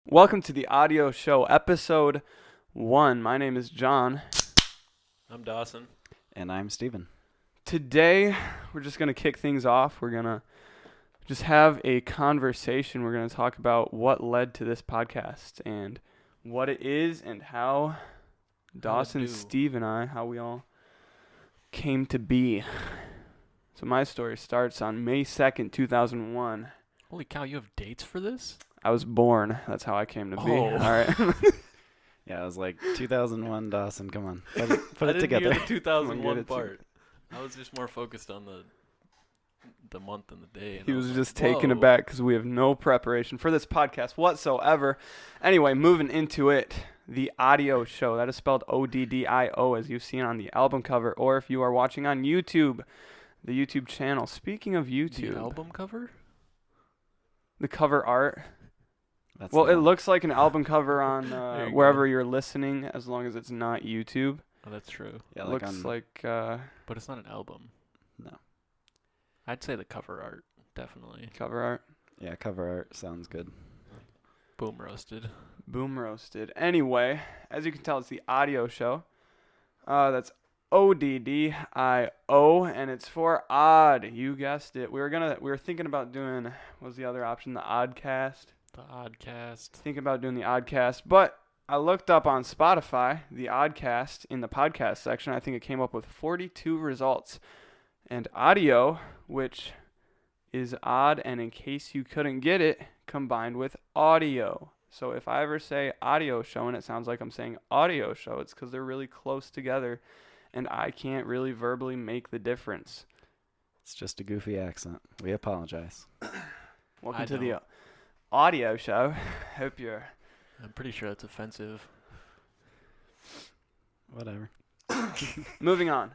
Welcome to the Oddio Show, episode 1. My name is John. I'm Dawson. And I'm Steven. Today, we're just going to kick things off. We're going to just have a conversation. We're going to talk about what led to this podcast and what it is and how Dawson, Steve, and I, how we all came to be. So my story starts on May 2nd, 2001. Holy cow, you have dates for this? I was born. That's how I came to be. Oh. All right. Yeah, I was like 2001 Dawson. Come on, put I it didn't together. hear the 2001 it part. I was just more focused on the month and the day. And He I was like, just taken whoa. aback because we have no preparation for this podcast whatsoever. Anyway, moving into it, the Oddio Show. That is spelled O-D-D-I-O, as you've seen on the album cover, or if you are watching on YouTube, the YouTube channel. Speaking of YouTube, The album cover? the cover art. That's Well, the it one. looks like an album cover on There you wherever go. you're listening, as long as it's not YouTube. Oh, that's true. Yeah, It like looks on, like But it's not an album. No. I'd say the cover art, definitely. cover art. Yeah, cover art sounds good. Boom roasted. Boom roasted. Anyway, as you can tell, it's the Oddio Show. That's O-D-D-I-O, and it's for odd. You guessed it. We were thinking about doing, what was the other option? The Oddcast. The Oddcast. Thinking about doing the Oddcast, but I looked up on Spotify the Oddcast in the podcast section. I think it came up with 42 results, and audio, which is odd, and in case you couldn't get it, combined with audio. So if I ever say Oddio Show and it sounds like I'm saying audio show, it's because they're really close together, and I can't really verbally make the difference. It's just a goofy accent. We apologize. Welcome I to the don't. Oddio Show. Hope you're I'm pretty sure that's offensive. Whatever. moving on.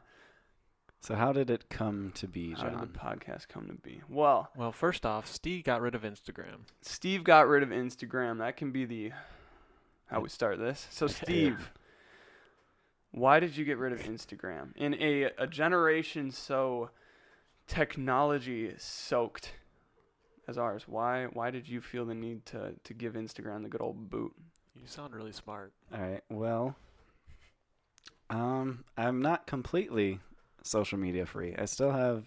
So how did it come to be, How did John? the podcast come to be? Well, Well, first off, Steve got rid of Instagram. Steve got rid of Instagram. That can be how we start this. So Steve, why did you get rid of Instagram? In a generation so technology soaked as ours, why did you feel the need to give Instagram the good old boot? You sound really smart. All right. Well, I'm not completely social media free. I still have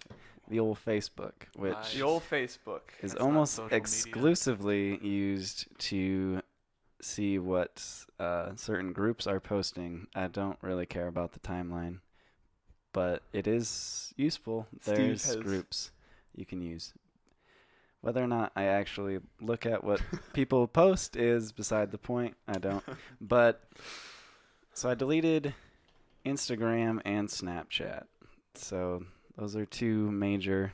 the old Facebook, which Nice. The old Facebook. is That's not almost social media. exclusively used to see what certain groups are posting. I don't really care about the timeline, but it is useful. Steve There's has- groups you can use. Whether or not I actually look at what people post is beside the point. I don't. But so I deleted Instagram and Snapchat. So those are two major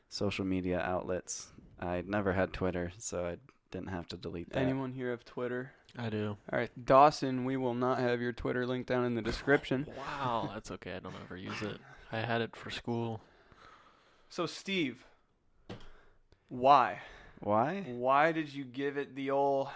social media outlets. I never had Twitter, so I didn't have to delete that. Anyone here have Twitter? I do. All right, Dawson, we will not have your Twitter link down in the description. Wow, that's okay. I don't ever use it. I had it for school. So Steve, why? Why? Why did you give it the old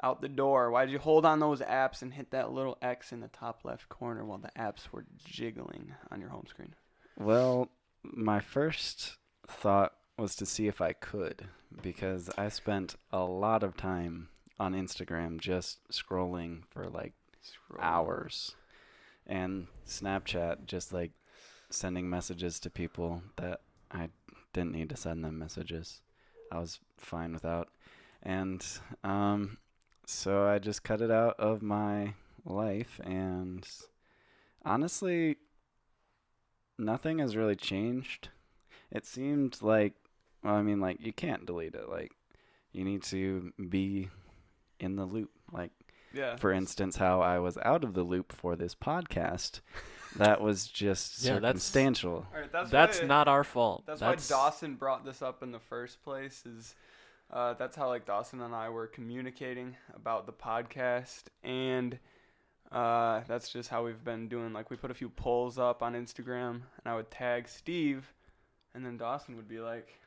out the door? Why did you hold on those apps and hit that little X in the top left corner while the apps were jiggling on your home screen? Well, my first thought was to see if I could, because I spent a lot of time on Instagram just scrolling for like hours, and Snapchat just like sending messages to people that I didn't need to send them messages. I was fine without. And so I just cut it out of my life, and honestly, nothing has really changed. It seemed like, well, I mean, like, you can't delete it. Like, you need to be in the loop. Like, Yeah. for instance, how I was out of the loop for this podcast. That was just Yeah, that's- circumstantial. All right, That's why, not our fault. That's why Dawson brought this up in the first place. Is that's how like Dawson and I were communicating about the podcast, and that's just how we've been doing. Like we put a few polls up on Instagram, and I would tag Steve, and then Dawson would be like,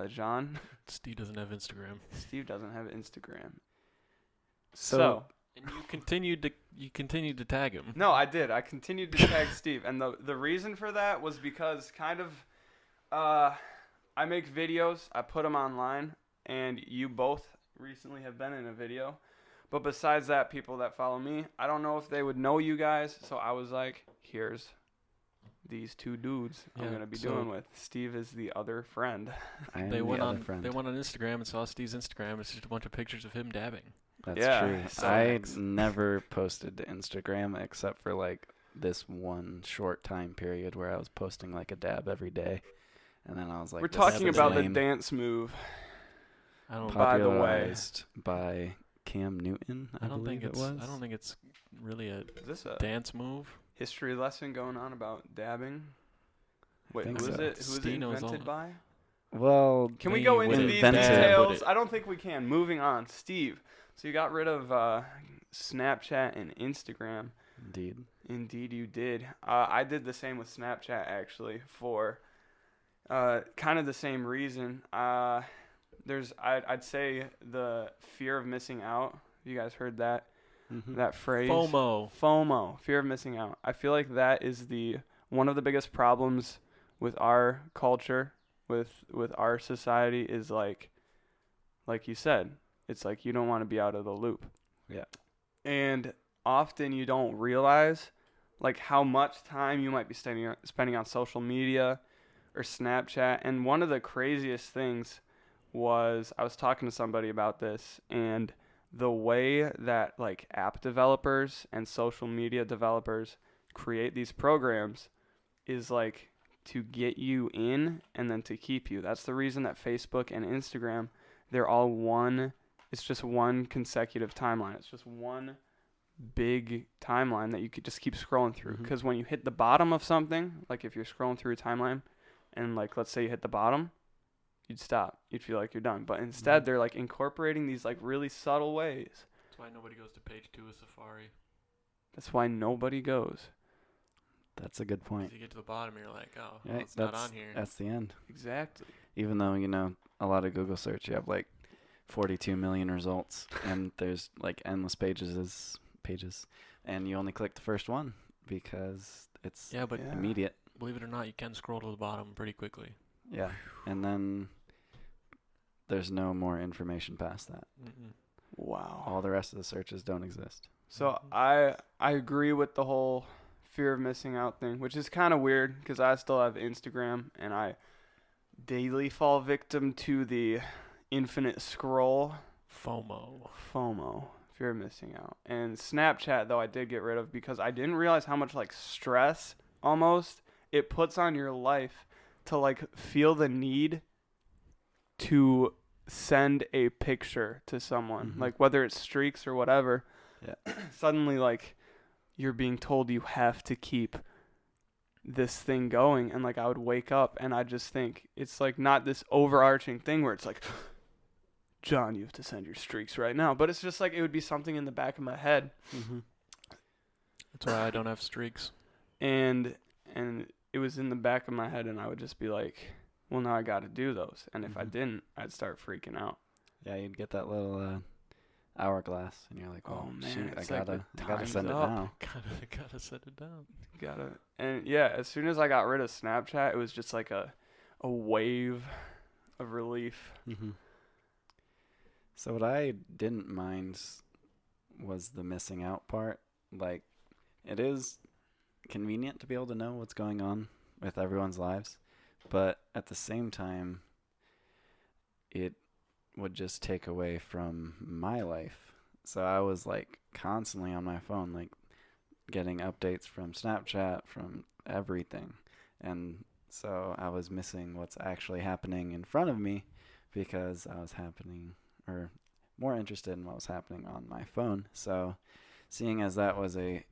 "John, Steve doesn't have Instagram. Steve doesn't have Instagram." So And you continued to tag him. No, I did. I continued to tag Steve, and the reason for that was because kind of I make videos, I put them online, and you both recently have been in a video. But besides that, people that follow me, I don't know if they would know you guys. So I was like, here's these two dudes I'm going to be doing with. Steve is the other friend. I am They the went other on. friend. They went on Instagram and saw Steve's Instagram. It's just a bunch of pictures of him dabbing. That's Yeah, true. so I never posted to Instagram except for like this one short time period where I was posting like a dab every day, and then I was like, We're this talking is about the lame. dance move. I don't. By the way. Popularized by Cam Newton, I don't think believe it it's. was. I don't think it's really a Is this a dance move. history lesson going on about dabbing? Wait, think who is so. it? Who is it Stino's invented on- by? Well, Can we They go into would these invent it. details? Would it- I don't think we can. Moving on. Steve, so you got rid of Snapchat and Instagram. indeed. Indeed, you did. I did the same with Snapchat, actually, for kind of the same reason. I'd say the fear of missing out. You guys heard that Mhm. that phrase? FOMO. Fear of missing out. I feel like that is one of the biggest problems with our culture, with our society, is like you said, it's like you don't want to be out of the loop. Yeah. And often you don't realize like how much time you might be spending on social media or Snapchat. And one of the craziest things was I was talking to somebody about this, and the way that like app developers and social media developers create these programs is like to get you in and then to keep you. That's the reason that Facebook and Instagram, they're all one. It's just one consecutive timeline. It's just one big timeline that you could just keep scrolling through. Mhm. Because when you hit the bottom of something, like if you're scrolling through a timeline and like let's say you hit the bottom, you'd stop. You'd feel like you're done. But instead they're like incorporating these like really subtle ways. That's why nobody goes to page 2 of Safari. That's why nobody goes. That's a good point. You get to the bottom, you're like, oh, Yeah, well, it's not on here. That's the end. Exactly. Even though, a lot of Google search, you have like 42 million results, and there's like endless pages, and you only click the first one because it's Yeah, but Yeah. immediate. believe it or not, you can scroll to the bottom pretty quickly. Yeah. And then there's no more information past that. Wow. All the rest of the searches don't exist. So I agree with the whole fear of missing out thing, which is kind of weird because I still have Instagram and I daily fall victim to the infinite scroll. FOMO, fear of missing out. And Snapchat, though, I did get rid of because I didn't realize how much like stress almost it puts on your life to like feel the need to send a picture to someone, Mhm. like whether it's streaks or whatever. Yeah. Suddenly, like, you're being told you have to keep this thing going. And, like, I would wake up and I just think it's, like, not this overarching thing where it's like, John, you have to send your streaks right now. But it's just, like, it would be something in the back of my head. Mm-hmm. That's why I don't have streaks. And it was in the back of my head and I would just be like, well, now I got to do those. And if I Mhm. didn't, I'd start freaking out. Yeah, you'd get that little hourglass, and you're like, Oh, "Oh man, shoot, I it's like gotta the send it time's up. now." Gotta set it down. And yeah, as soon as I got rid of Snapchat, it was just like a wave of relief. Mm-hmm. So what I didn't mind was the missing out part. Like, it is convenient to be able to know what's going on with everyone's lives, but at the same time, it would just take away from my life. So I was like constantly on my phone, like getting updates from Snapchat, from everything. And so I was missing what's actually happening in front of me because I was more interested in what was happening on my phone. So seeing as that was a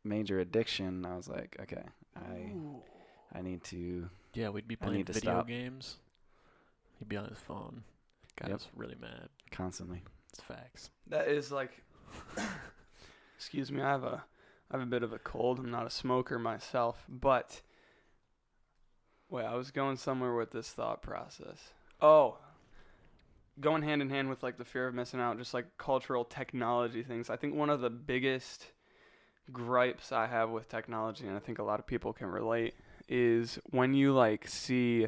major addiction, I was like, okay, I need to. Yeah, we'd be I playing need to video stop. games. He'd be on his phone. Got Yep. us really mad. Constantly. It's facts. That is like, excuse me, I have a bit of a cold. I'm not a smoker myself, but wait, I was going somewhere with this thought process. Oh, going hand in hand with like the fear of missing out, just like cultural technology things. I think one of the biggest gripes I have with technology, and I think a lot of people can relate, is when you like see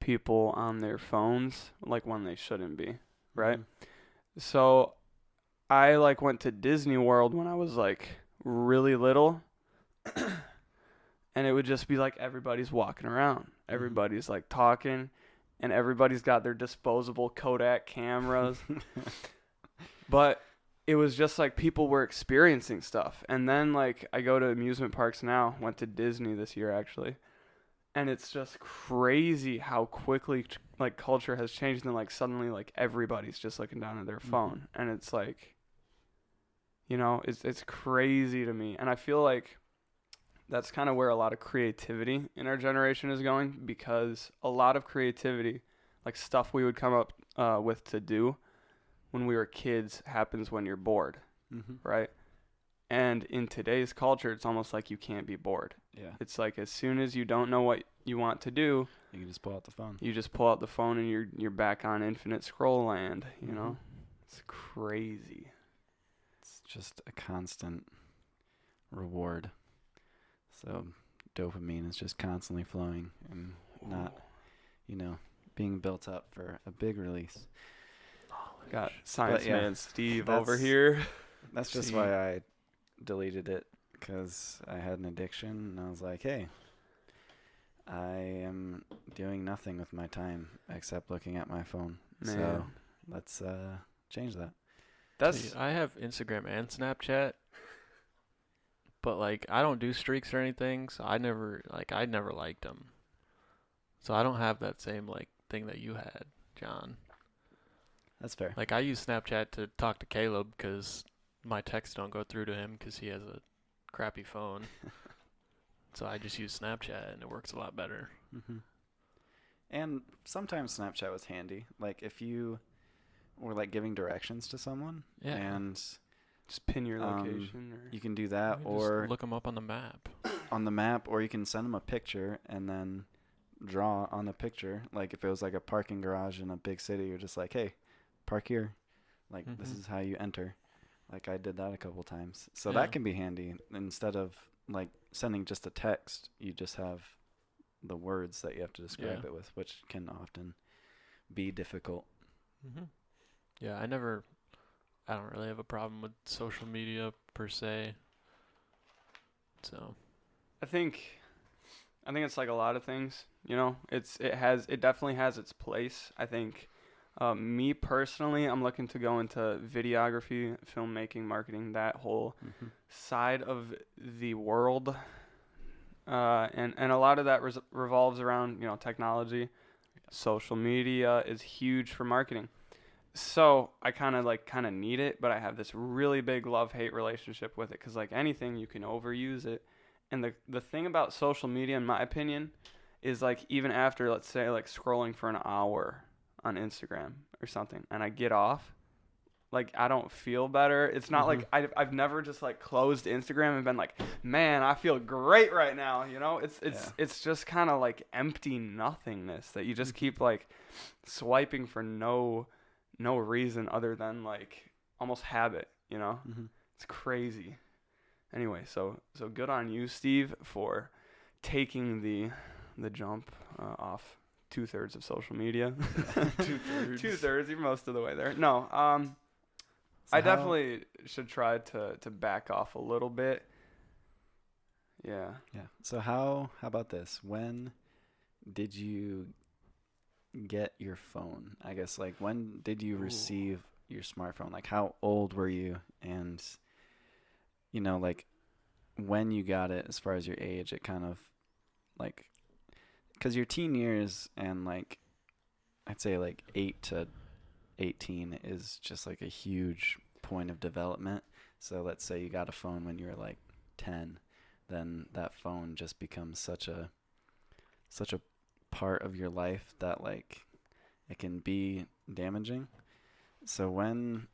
people on their phones like when they shouldn't be. right? So I like went to Disney World when I was like really little. And it would just be like everybody's walking around. Everybody's like talking, and everybody's got their disposable Kodak cameras. But it was just like people were experiencing stuff. And then like I go to amusement parks now, went to Disney this year actually. And it's just crazy how quickly like culture has changed, and like suddenly like everybody's just looking down at their phone. And it's like, you know, it's crazy to me. And I feel like that's kind of where a lot of creativity in our generation is going, because a lot of creativity, like stuff we would come up with to do when we were kids, happens when you're bored, right? And in today's culture, it's almost like you can't be bored. Yeah. It's like as soon as you don't know what you want to do, You can just pull out the phone. you just pull out the phone and you're back on infinite scroll land, you know? It's crazy. It's just a constant reward. So dopamine is just constantly flowing and not, you know, being built up for a big release. Got science yeah, man Steve that's- over here. That's just why I deleted it, because I had an addiction, and I was like, hey, I am doing nothing with my time except looking at my phone. Man. So let's change that. That's I have Instagram and Snapchat, but like I don't do streaks or anything, so I never liked them. So I don't have that same like thing that you had, John. That's fair. Like I use Snapchat to talk to Caleb because my texts don't go through to him because he has a crappy phone. So I just use Snapchat and it works a lot better. And sometimes Snapchat was handy. Like if you were like giving directions to someone, Yeah. and just pin your location. Or you can do that, You can or just look them up on the map. on the map, or you can send them a picture and then draw on the picture. Like if it was like a parking garage in a big city, you're just like, hey, park here. Like this is how you enter. Like I did that a couple times. So Yeah. that can be handy. Instead of like sending just a text, you just have the words that you have to describe it with, which can often be difficult. Yeah, I don't really have a problem with social media per se. So I think it's like a lot of things, you know. It definitely has its place. I think me personally, I'm looking to go into videography, filmmaking, marketing, that whole side of the world. And a lot of that revolves around, you know, technology. Social media is huge for marketing. So I kind of need it, but I have this really big love-hate relationship with it, because like anything, you can overuse it. And the thing about social media, in my opinion, is like even after, let's say, like scrolling for an hour on Instagram or something, and I get off, like I don't feel better. It's not like I've never just like closed Instagram and been like, man, I feel great right now. You know, it's just kind of like empty nothingness that you just keep like swiping for no reason other than like almost habit. You know, it's crazy. Anyway, so good on you, Steve, for taking the jump off 2/3 of social media. 2/3. 2/3, you're most of the way there. No, I definitely should try to back off a little bit. Yeah. Yeah. So how about this? When did you get your phone? I guess like when did you receive your smartphone? Like how old were you? And you know, like when you got it, as far as your age, it kind of like, because your teen years and like I'd say like 8 to 18 is just like a huge point of development. So let's say you got a phone when you were like 10, then that phone just becomes such a part of your life that like it can be damaging. So when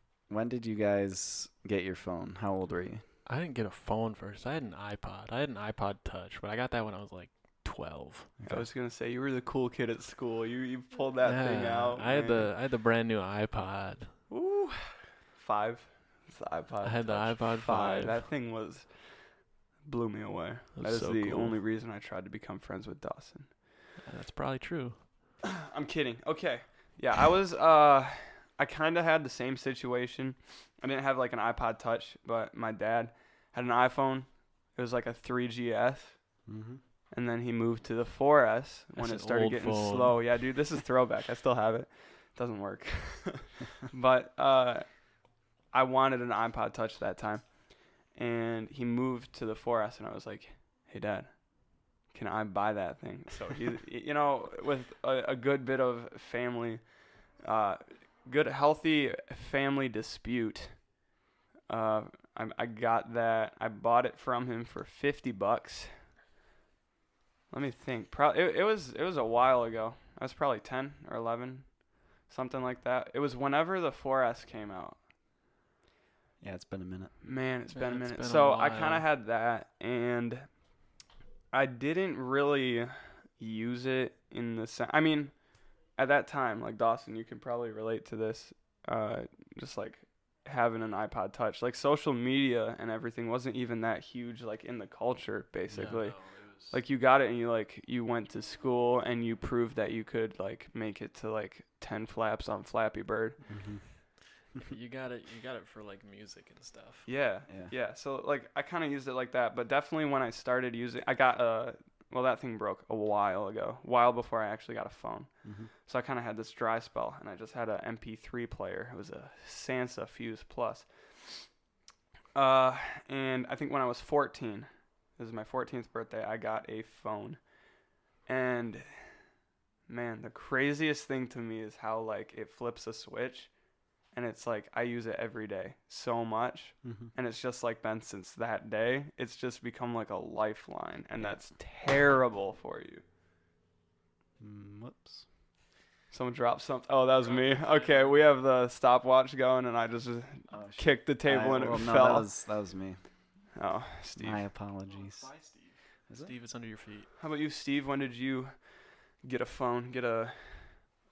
did you guys get your phone? How old were you? I didn't get a phone first. I had an iPod. I had an iPod Touch, but I got that when I was like 12. I was gonna say you were the cool kid at school. You pulled that thing out. I had the brand new iPod. Ooh, 5. It's the iPod. I had the Touch iPod 5. That thing blew me away. That is so the cool. only reason I tried to become friends with Dawson. That's probably true. I'm kidding. Okay. Yeah, I I kind of had the same situation. I didn't have like an iPod Touch, but my dad had an iPhone. It was like a 3GS. Mm-hmm. And then he moved to the 4S when That's it an started old getting phone. slow. Yeah, dude, this is throwback. I still have it. Doesn't work. But I wanted an iPod Touch that time. And he moved to the 4S, and I was like, hey, Dad, can I buy that thing? So, with a good bit of family, good, healthy family dispute, I got that. I bought it from him for $50. Let me think. It was a while ago. I was probably 10 or 11, something like that. It was whenever the 4S came out. Yeah, it's been a minute. Man, it's been a minute. been a So I kind while. of had that, and I didn't really use it in the I mean, at that time, like Dawson, you could probably relate to this. Just like having an iPod Touch, like social media and everything wasn't even that huge, like in the culture, basically. Like you got it and you went to school and you proved that you could like make it to like 10 flaps on Flappy Bird. Mm-hmm. You got it for like music and stuff. Yeah. So like I kind of used it like that, but definitely when I started using, I got that thing broke a while before I actually got a phone. Mm-hmm. So I kind of had this dry spell, and I just had a MP3 player. It was a Sansa Fuse Plus. And I think when I was 14, this is my 14th birthday, I got a phone. And man, the craziest thing to me is how like it flips a switch, and it's like I use it every day so much, Mm-hmm. and it's just like been since that day. It's just become like a lifeline, and that's terrible for you. Whoops. Someone dropped something. Oh, that was me. Okay, we have the stopwatch going, and I just kicked the table and it fell. That was me. Oh, Steve. My apologies. Bye, Steve. Is it? Steve, it's under your feet. How about you, Steve? When did you get a phone? Get a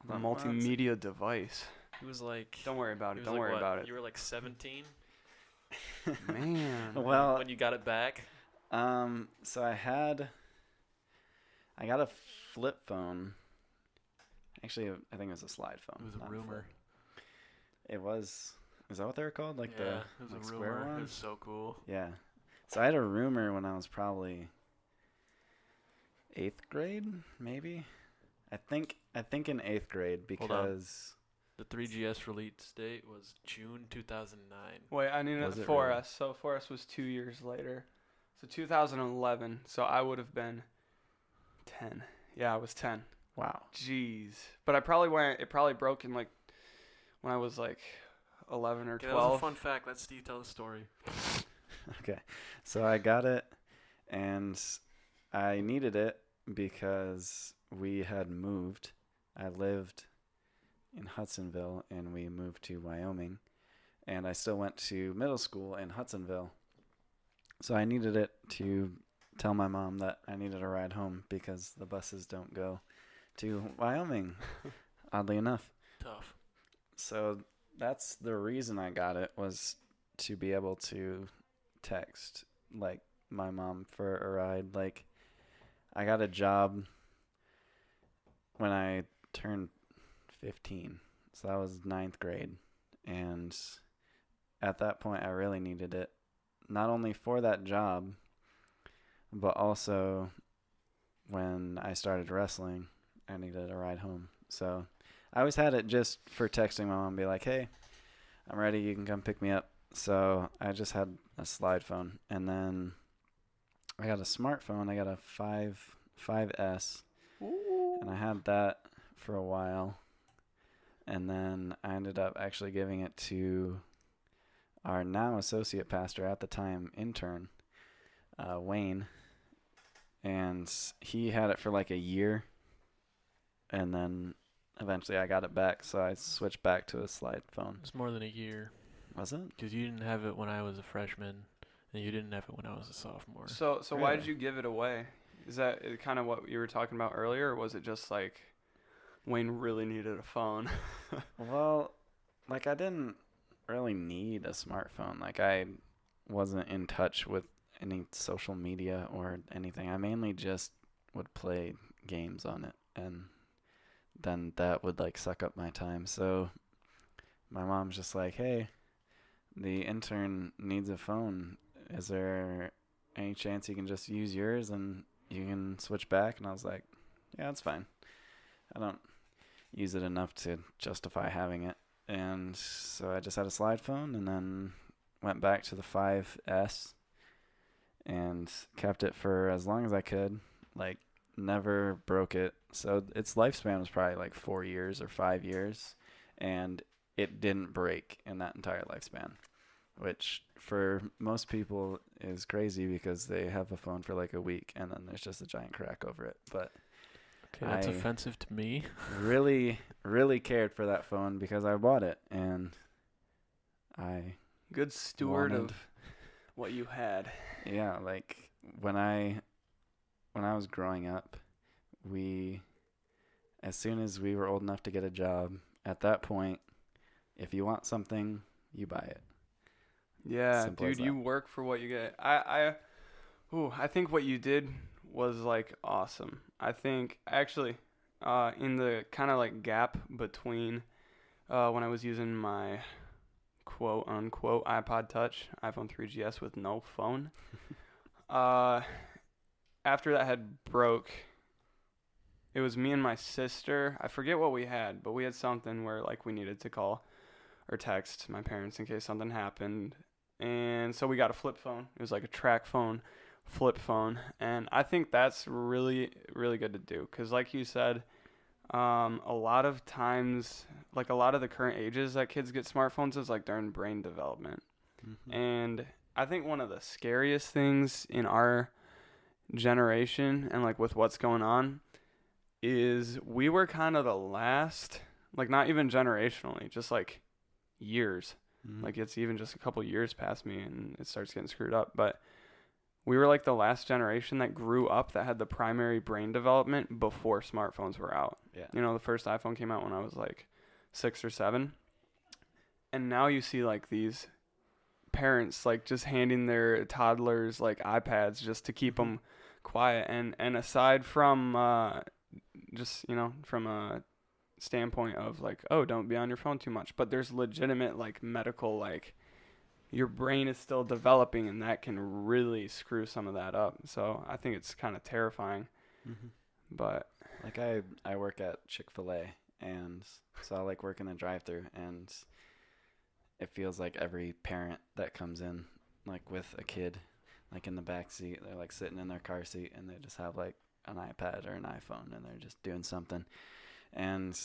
multimedia device? He was like. Don't worry about he it. was Don't like, worry what? about it. You were like 17 Man. Well, when you got it back. so I got a flip phone. Actually, I think it was a slide phone. It was a not rumor. flip. It was. Is that what they were called? Like Yeah, the it was like a square rumor. It one? was so cool. Yeah. So I had a rumor when I was probably 8th grade, maybe. I think in 8th grade Hold on. because The 3GS release date was June 2009. Wait, I need Was a it 4S. really? So 4S was 2 years later. So 2011. So I would have been 10. Yeah, I was 10. wow. Jeez. But it probably broke in like when I was like 11 or Okay, that was a 12. fun fact. Let Steve tell the story. Okay. So I got it and I needed it because we had moved. I lived in Hudsonville and we moved to Wyoming, and I still went to middle school in Hudsonville. So I needed it to tell my mom that I needed a ride home because the buses don't go to Wyoming, oddly enough. Tough. So that's the reason I got it, was to be able to text like my mom for a ride. Like I got a job when I turned 15. So that was 9th grade. And at that point I really needed it, not only for that job, but also when I started wrestling, I needed a ride home. So I always had it just for texting my mom and be like, hey, I'm ready, you can come pick me up. So I just had a slide phone. And then I got a smartphone. I got a 5S. Ooh. And I had that for a while. And then I ended up actually giving it to our now associate pastor, at the time intern, Wayne. And he had it for like a year. And then eventually I got it back, so I switched back to a slide phone. It was more than a year. Was it? Because you didn't have it when I was a freshman, and you didn't have it when I was a sophomore. So why did Really? you give it away? Is that kind of what you were talking about earlier, or was it just like Wayne really needed a phone? Well, like I didn't really need a smartphone. Like I wasn't in touch with any social media or anything. I mainly just would play games on it, and then that would like suck up my time. So my mom's just like, hey, the intern needs a phone. Is there any chance you can just use yours and you can switch back? And I was like, yeah, that's fine. I don't use it enough to justify having it. And so I just had a slide phone and then went back to the 5S and kept it for as long as I could. Like, never broke it. So its lifespan was probably like 4 years or 5 years. And it didn't break in that entire lifespan, which for most people is crazy because they have a phone for like a week and then there's just a giant crack over it. But Okay, that's I offensive to me. really, really cared for that phone because I bought it and I, Good steward wanted- of what you had. yeah, like when I was growing up, as soon as we were old enough to get a job, at that point, if you want something, you buy it. Yeah, Simple as dude, you that. work for what you get. I think what you did was like awesome. I think actually, in the kind of like gap between when I was using my quote unquote iPod Touch, iPhone 3GS with no phone, after that had broke, it was me and my sister. I forget what we had, but we had something where like we needed to call or text my parents in case something happened. And so we got a flip phone. It was like a track phone, flip phone. And I think that's really, really good to do. Because like you said, a lot of times, like a lot of the current ages that kids get smartphones is like during brain development. Mm-hmm. And I think one of the scariest things in our generation and like with what's going on is we were kind of the last, like not even generationally, just like years. Mm-hmm. Like it's even just a couple years past me and it starts getting screwed up. But we were like the last generation that grew up that had the primary brain development before smartphones were out. Yeah. You know, the first iPhone came out when I was like 6 or 7. And now you see like these parents like just handing their toddlers like iPads just to keep them quiet. And aside from just, you know, from a standpoint of like, oh, don't be on your phone too much, but there's legitimate like medical, like your brain is still developing and that can really screw some of that up. So I think it's kind of terrifying. Mm-hmm. But Like I work at Chick-fil-A, and so I like work in the drive-thru, and it feels like every parent that comes in like with a kid like in the back seat, they're like sitting in their car seat and they just have like an iPad or an iPhone and they're just doing something. And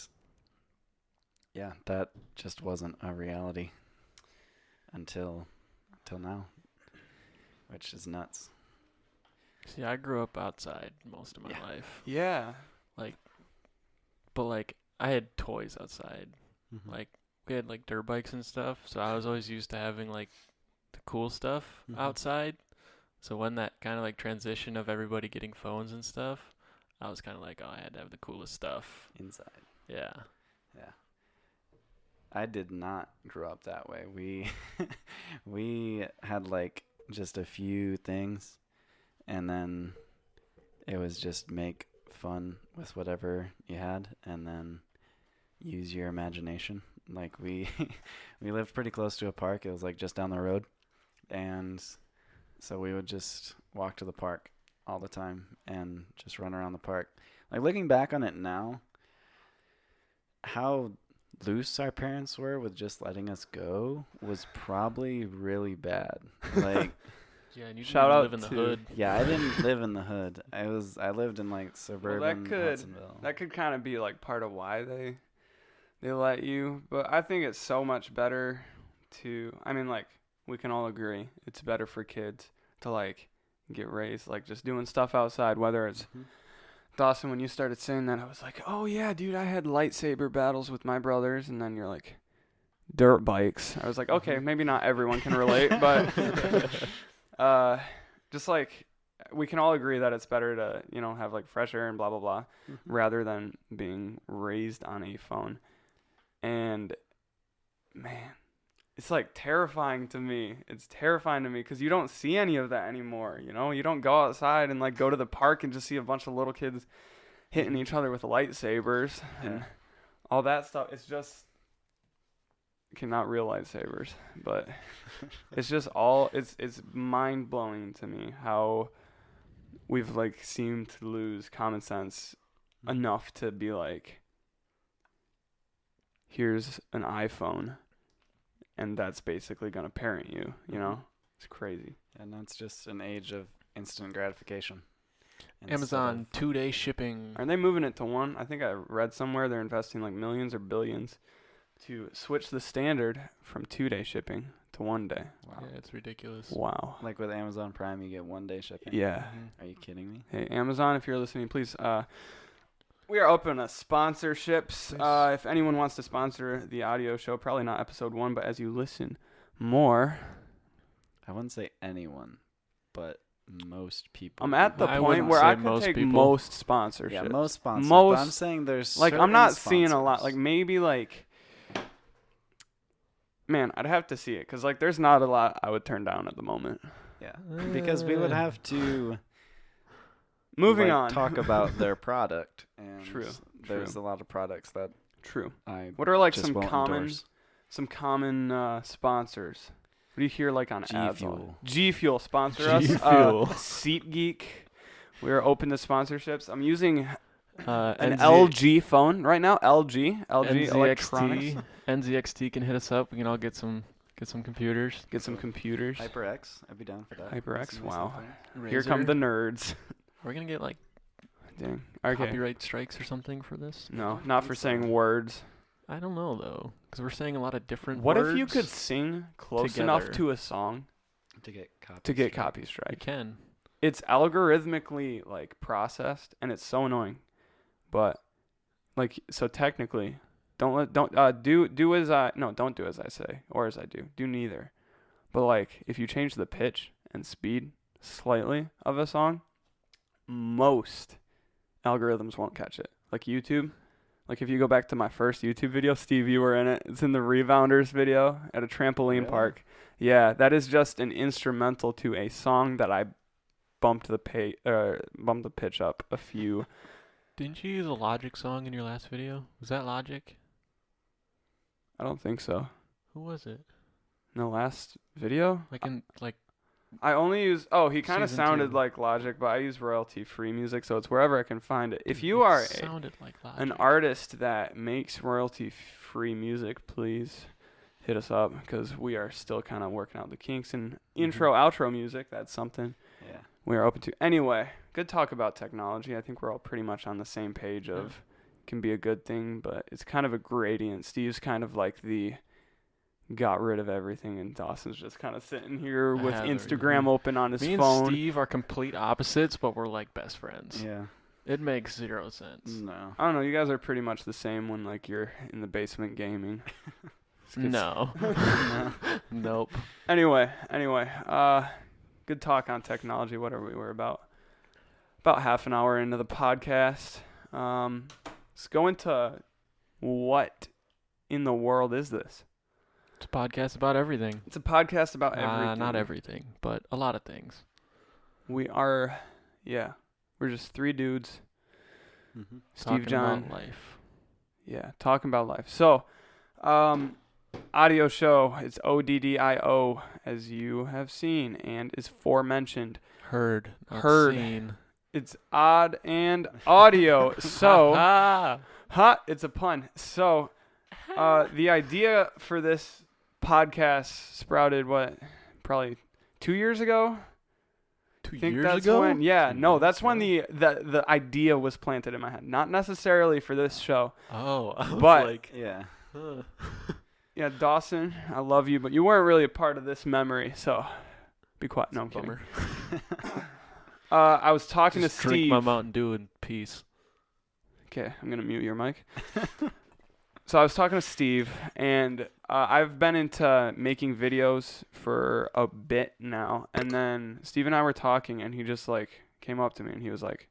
yeah, that just wasn't a reality until now, which is nuts. See, I grew up outside most of my Yeah. life, yeah, but like I had toys outside. Mm-hmm. Like we had like dirt bikes and stuff, so I was always used to having like the cool stuff Mhm. outside. So when that kind of like transition of everybody getting phones and stuff, I was kind of like, oh, I had to have the coolest stuff. Inside. Yeah. Yeah. I did not grow up that way. We had like just a few things, and then it was just make fun with whatever you had and then use your imagination. Like we lived pretty close to a park. It was like just down the road. And so we would just walk to the park all the time and just run around the park. Like looking back on it now, how loose our parents were with just letting us go was probably really bad. Like, Yeah, and you Shout didn't out live in the to- hood. yeah, I didn't live in the hood. I lived in like suburban Hudsonville. that could kind of be like part of why they let you. But I think it's so much better to, I mean, like we can all agree it's better for kids to like get raised like just doing stuff outside, whether it's Mhm. Dawson, when you started saying that, I was like, oh yeah, dude, I had lightsaber battles with my brothers. And then you're like, dirt bikes. I was like, okay, maybe not everyone can relate, but just like we can all agree that it's better to, you know, have like fresh air and blah, blah, blah, Mhm. rather than being raised on a phone. And man, it's like terrifying to me. It's terrifying to me because you don't see any of that anymore. You know, you don't go outside and like go to the park and just see a bunch of little kids hitting each other with lightsabers and Yeah. all that stuff. It's just, Okay, not real lightsabers, but it's just all it's mind blowing to me how we've like seemed to lose common sense enough to be like, here's an iPhone, and that's basically gonna parent you. You know, it's crazy. And that's just an age of instant gratification. Instead Amazon 2-day shipping. Aren't they moving it to one? I think I read somewhere they're investing like millions or billions to switch the standard from 2-day shipping to 1 day. Wow. Yeah, it's ridiculous. Wow. Like with Amazon Prime, you get 1 day shipping. Yeah. Are you kidding me? Hey, Amazon, if you're listening, please. We are open to sponsorships. If anyone wants to sponsor the audio show, probably not episode 1, but as you listen more. I wouldn't say anyone, but most people. I'm at the I point wouldn't where say I can most take people. most sponsorships. Yeah, most sponsors. Most, but I'm saying there's like, I'm certain not seeing a lot. sponsors. Like, maybe, like, man, I'd have to see it. Because, like, there's not a lot I would turn down at the moment. Yeah, because we would have to Moving like, on. talk about their product. And True, there's true. a lot of products that True. I What are, like, just some won't common endorse. sponsors? What do you hear, like, on G ads? Fuel. G Fuel sponsor us. G Fuel. SeatGeek. We're open to sponsorships. I'm using an NZ LG phone right now. LG Electronics. NZXT. NZXT can hit us up. We can all get some computers. Get some computers. HyperX. I'd be down for that. HyperX, That's a nice wow. little Here come the nerds. Are we gonna get like Dang. Okay. copyright strikes or something for this? No, not for saying words. I don't know though, because we're saying a lot of different What words. if you could sing close enough together. to a song thing. To to get strike. copy You strike? can. It's algorithmically like processed and it's so annoying. But like so technically, don't do as I don't do as I say or as I do. Do neither. But like if you change the pitch and speed slightly of a song, most algorithms won't catch it. Like YouTube. Like if you go back to my first YouTube video, Steve, you were in it. It's in the Rebounders video at a trampoline Really? park. Yeah, that is just an instrumental to a song that I bumped the pitch up a few. Didn't you use a Logic song in your last video? Was that Logic? I don't think so. Who was it? In the last video, Like I only use. Oh, he kind of Season sounded 2. like Logic, but I use royalty-free music, so it's wherever I can find it. If dude, you it are sounded like Logic. an artist that makes royalty-free music, please hit us up because we are still kind of working out the kinks and intro, outro music. That's something Yeah. we are open to. Anyway, good talk about technology. I think we're all pretty much on the same page of can be a good thing, but it's kind of a gradient. Steve's kind of like the got rid of everything, and Dawson's just kind of sitting here with have Instagram everything. open on his Me and phone. Steve are complete opposites, but we're like best friends. Yeah. It makes 0 sense. No. I don't know. You guys are pretty much the same when like you're in the basement gaming. No. No. Nope. Anyway. Good talk on technology. What are we? We're about half an hour into the podcast. Let's go into what in the world is this? It's a podcast about everything. It's a podcast about everything. Not everything, but a lot of things. We are, we're just 3 dudes. Mm-hmm. Steve, Talking John, about life. yeah, talking about life. So, audio show. It's ODDIO, as you have seen and is forementioned. Heard. Not Heard. Seen. It's odd and audio. So, Ah. it's a pun. So, the idea for this podcast sprouted probably 2 years ago. 2 Think years that's ago? when, yeah, 2 no, years that's when the idea was planted in my head. Not necessarily for this show, Oh, I was But- like, Yeah. huh. yeah, Dawson, I love you, but you weren't really a part of this memory, so be quiet. No, I'm kidding. Bummer. I was talking Just to drink Steve. my Mountain Dew in peace. Okay, I'm gonna mute your mic. So I was talking to Steve, and I've been into making videos for a bit now. And then Steve and I were talking, and he just like came up to me, and he was like,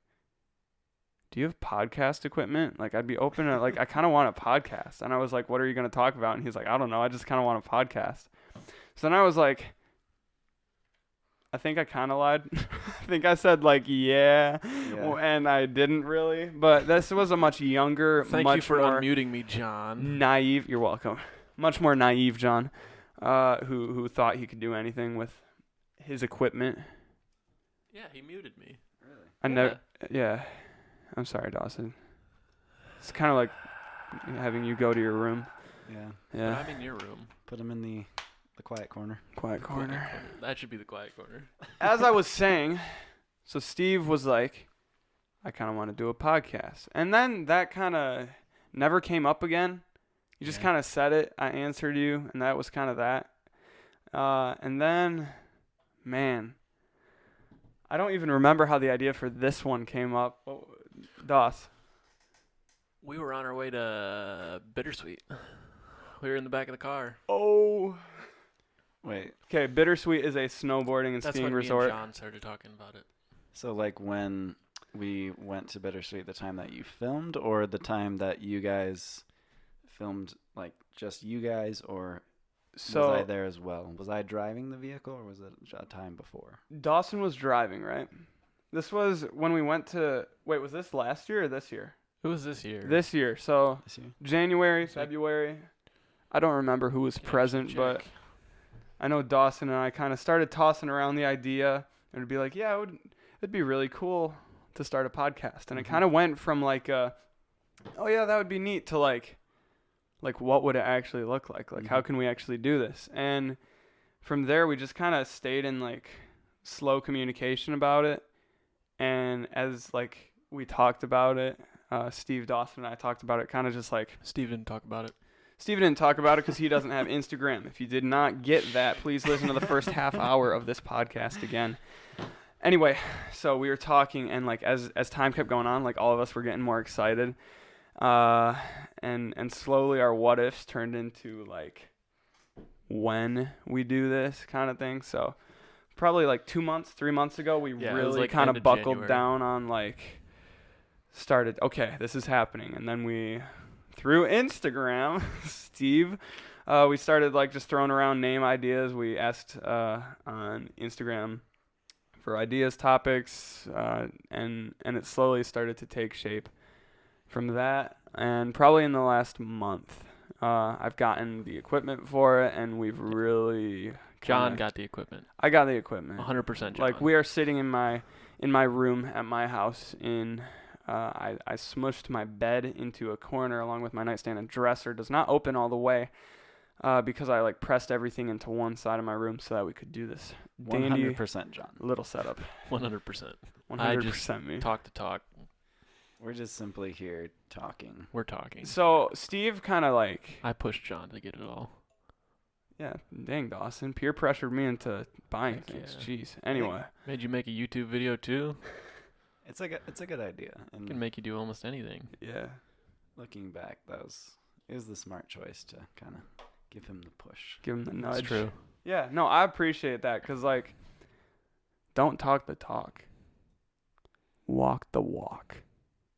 "Do you have podcast equipment? Like, I'd be open to like, I kind of want a podcast." And I was like, "What are you gonna talk about?" And he's like, "I don't know. I just kind of want a podcast." So then I was like, I think I kind of lied. I think I said like, yeah, and I didn't really. But this was a much younger, Thank much you for more unmuting me, John. naive. You're welcome. much more naive John, who thought he could do anything with his equipment. Yeah, he muted me. Really? I never. Yeah. I'm sorry, Dawson. It's kind of like having you go to your room. Yeah. Yeah. But I'm in your room. Put him in the quiet corner. Quiet corner. That should be the quiet corner. As I was saying, so Steve was like, I kind of want to do a podcast. And then that kind of never came up again. You just kind of said it. I answered you, and that was kind of that. And then, man, I don't even remember how the idea for this one came up. Oh, Doss. We were on our way to Bittersweet. We were in the back of the car. Oh. Wait. Okay, Bittersweet is a snowboarding and That's skiing when resort. me and John started talking about it. So like when we went to Bittersweet, the time that you filmed, or the time that you guys filmed, like just you guys, or was I there as well? Was I driving the vehicle, or was it a time before? Dawson was driving, right? This was when we went to. Wait, was this last year or this year? It was this year. This year. So This year? January, February. I don't remember who was present, but I know Dawson and I kind of started tossing around the idea, and it'd be like, yeah, it'd be really cool to start a podcast. And it kind of went from like, oh yeah, that would be neat, to like what would it actually look like? Like, how can we actually do this? And from there, we just kind of stayed in like slow communication about it. And as like we talked about it, Steve, Dawson, and I talked about it, kind of just like. Steve didn't talk about it. Steve didn't talk about it because he doesn't have Instagram. If you did not get that, please listen to the first half hour of this podcast again. Anyway, so we were talking, and like as time kept going on, like all of us were getting more excited, and slowly our what ifs turned into like when we do this kind of thing. So probably like 2 months, 3 months ago, we really like kind end of of buckled January. down on like started. Okay, this is happening, and then we. Through Instagram, Steve, we started like just throwing around name ideas. We asked on Instagram for ideas, topics, and it slowly started to take shape from that. And probably in the last month, I've gotten the equipment for it, and we've really John got the equipment. I got the equipment. 100% John. Like we are sitting in my room at my house in. I smushed my bed into a corner along with my nightstand and dresser. Does not open all the way because I like pressed everything into one side of my room so that we could do this dandy 100% John. little setup. 100%. 100% me. Talk the talk. We're just simply here talking. We're talking. So Steve kind of like, I pushed John to get it all. yeah, dang Dawson, peer pressured me into buying Heck things. yeah. Jeez. Anyway, Made you make a YouTube video too. It's a good idea. And Can make you do almost anything. yeah. looking back, it was the smart choice to kind of give him the push. Give him the nudge. That's true. Yeah, no, I appreciate that because, like, don't talk the talk. Walk the walk,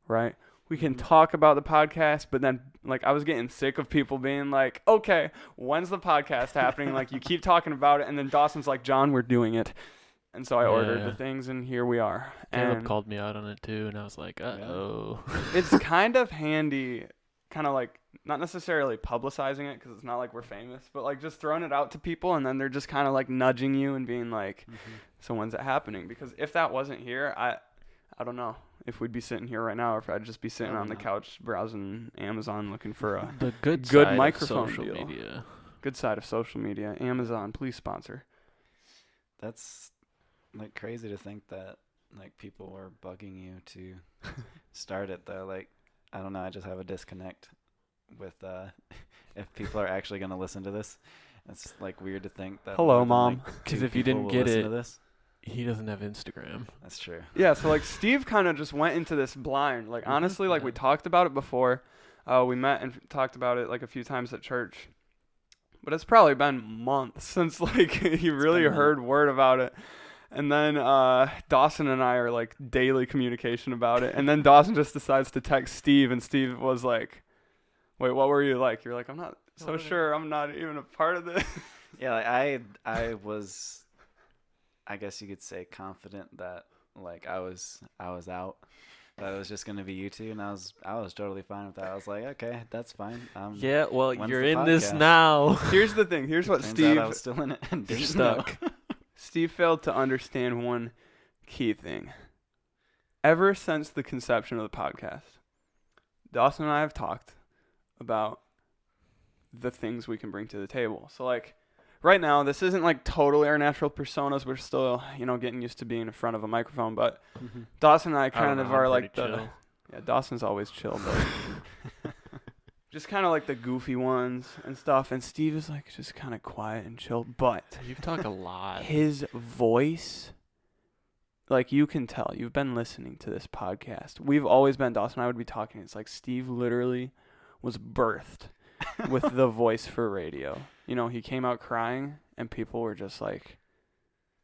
right? We can talk about the podcast, but then, like, I was getting sick of people being like, okay, when's the podcast happening? Like, you keep talking about it, and then Dawson's like, John, we're doing it. And so I ordered the things, and here we are. Caleb And called me out on it too, and I was like, uh-oh. it's kind of handy, kind of like, not necessarily publicizing it because it's not like we're famous, but like just throwing it out to people, and then they're just kind of like nudging you and being like, so when's it happening? Because if that wasn't here, I don't know if we'd be sitting here right now, or if I'd just be sitting on the couch browsing Amazon looking for a The good good side microphone of social deal. media. good side of social media. Amazon, please sponsor. That's like crazy to think that like people were bugging you to start it though. Like I don't know, I just have a disconnect with if people are actually going to listen to this. It's like weird to think that. Hello, more than, Mom. like, 'Cause two if you people didn't will get listen it- to this. He doesn't have Instagram. That's true. Yeah, so like Steve kind of just went into this blind. Like honestly, like we Yeah. talked about it before. We met and talked about it like a few times at church. But it's probably been months since like he really been a heard word about it. And then Dawson and I are like daily communication about it. And then Dawson just decides to text Steve, and Steve was like, "Wait, what were you like?" You're like, "I'm not so sure. I'm not even a part of this." Yeah, like I was, I guess you could say, confident that like I was out, That it was just gonna be you two, and I was totally fine with that. I was like, okay, that's fine. Yeah, well, when's you're the in this podcast? now. Here's the thing. Here's what Turns Steve out I was still in it and You're didn't know. stuck. Steve failed to understand one key thing. Ever since the conception of the podcast, Dawson and I have talked about the things we can bring to the table. So like right now, this isn't like totally our natural personas. We're still, getting used to being in front of a microphone, but Dawson and I kind of are like chill. yeah, Dawson's always chill, but just kind of like the goofy ones and stuff. And Steve is like just kind of quiet and chill, but You talk a lot. his voice, like you can tell, you've been listening to this podcast. We've always been, Dawson and I would be talking. It's like Steve literally was birthed with the voice for radio. He came out crying and people were just like,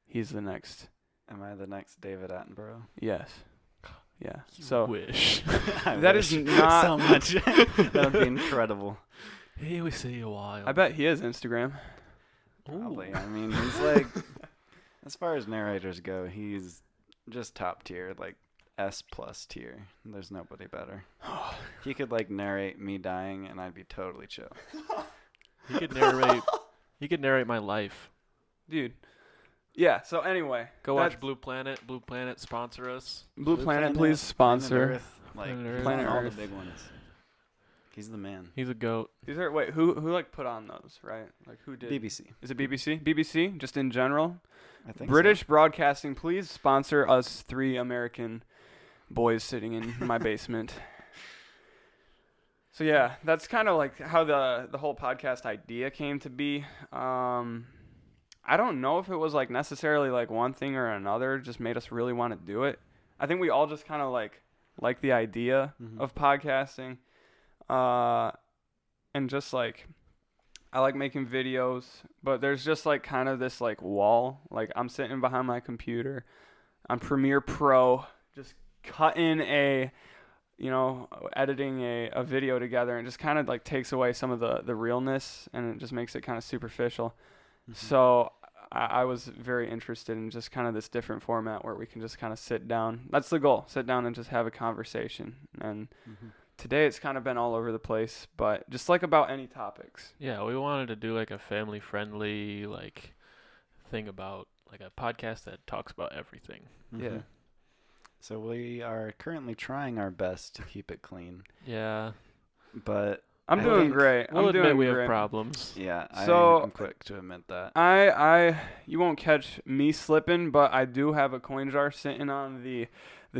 he's the next. Am I the next David Attenborough? Yes. Yeah. You So wish. that is not so much. That would be incredible. Hey, we see a while. I bet he has Instagram. Probably. I mean, he's like, as far as narrators go, he's just top tier, like S+ tier. There's nobody better. He could like narrate me dying, and I'd be totally chill. He could narrate. He could narrate my life. Dude. Yeah, so anyway. Go watch Blue Planet. Blue Planet sponsor us. Blue Planet, please sponsor. Planet Earth, like Planet Earth. he's Planet on all Earth. the big ones. He's the man. He's a goat. These are who like put on those, right? Like who did? BBC. Is it BBC? BBC, just in general. I think British Broadcasting, please sponsor us 3 American boys sitting in my basement. So yeah, that's kind of like how the whole podcast idea came to be. I don't know if it was like necessarily like one thing or another just made us really want to do it. I think we all just kind of like the idea of podcasting. And just like I like making videos, but there's just like kind of this like wall. Like I'm sitting behind my computer on Premiere Pro, just cutting editing a video together, and just kind of like takes away some of the realness, and it just makes it kind of superficial. So I was very interested in just kind of this different format where we can just kind of sit down. That's the goal. Sit down and just have a conversation. And today it's kind of been all over the place, but just like about any topics. Yeah, we wanted to do like a family-friendly like thing about like a podcast that talks about everything. Yeah. So we are currently trying our best to keep it clean, Yeah. but I'm I doing think great. We'll I'm admit doing we great. have problems. yeah, So- I'm quick to admit that. You won't catch me slipping, but I do have a coin jar sitting on the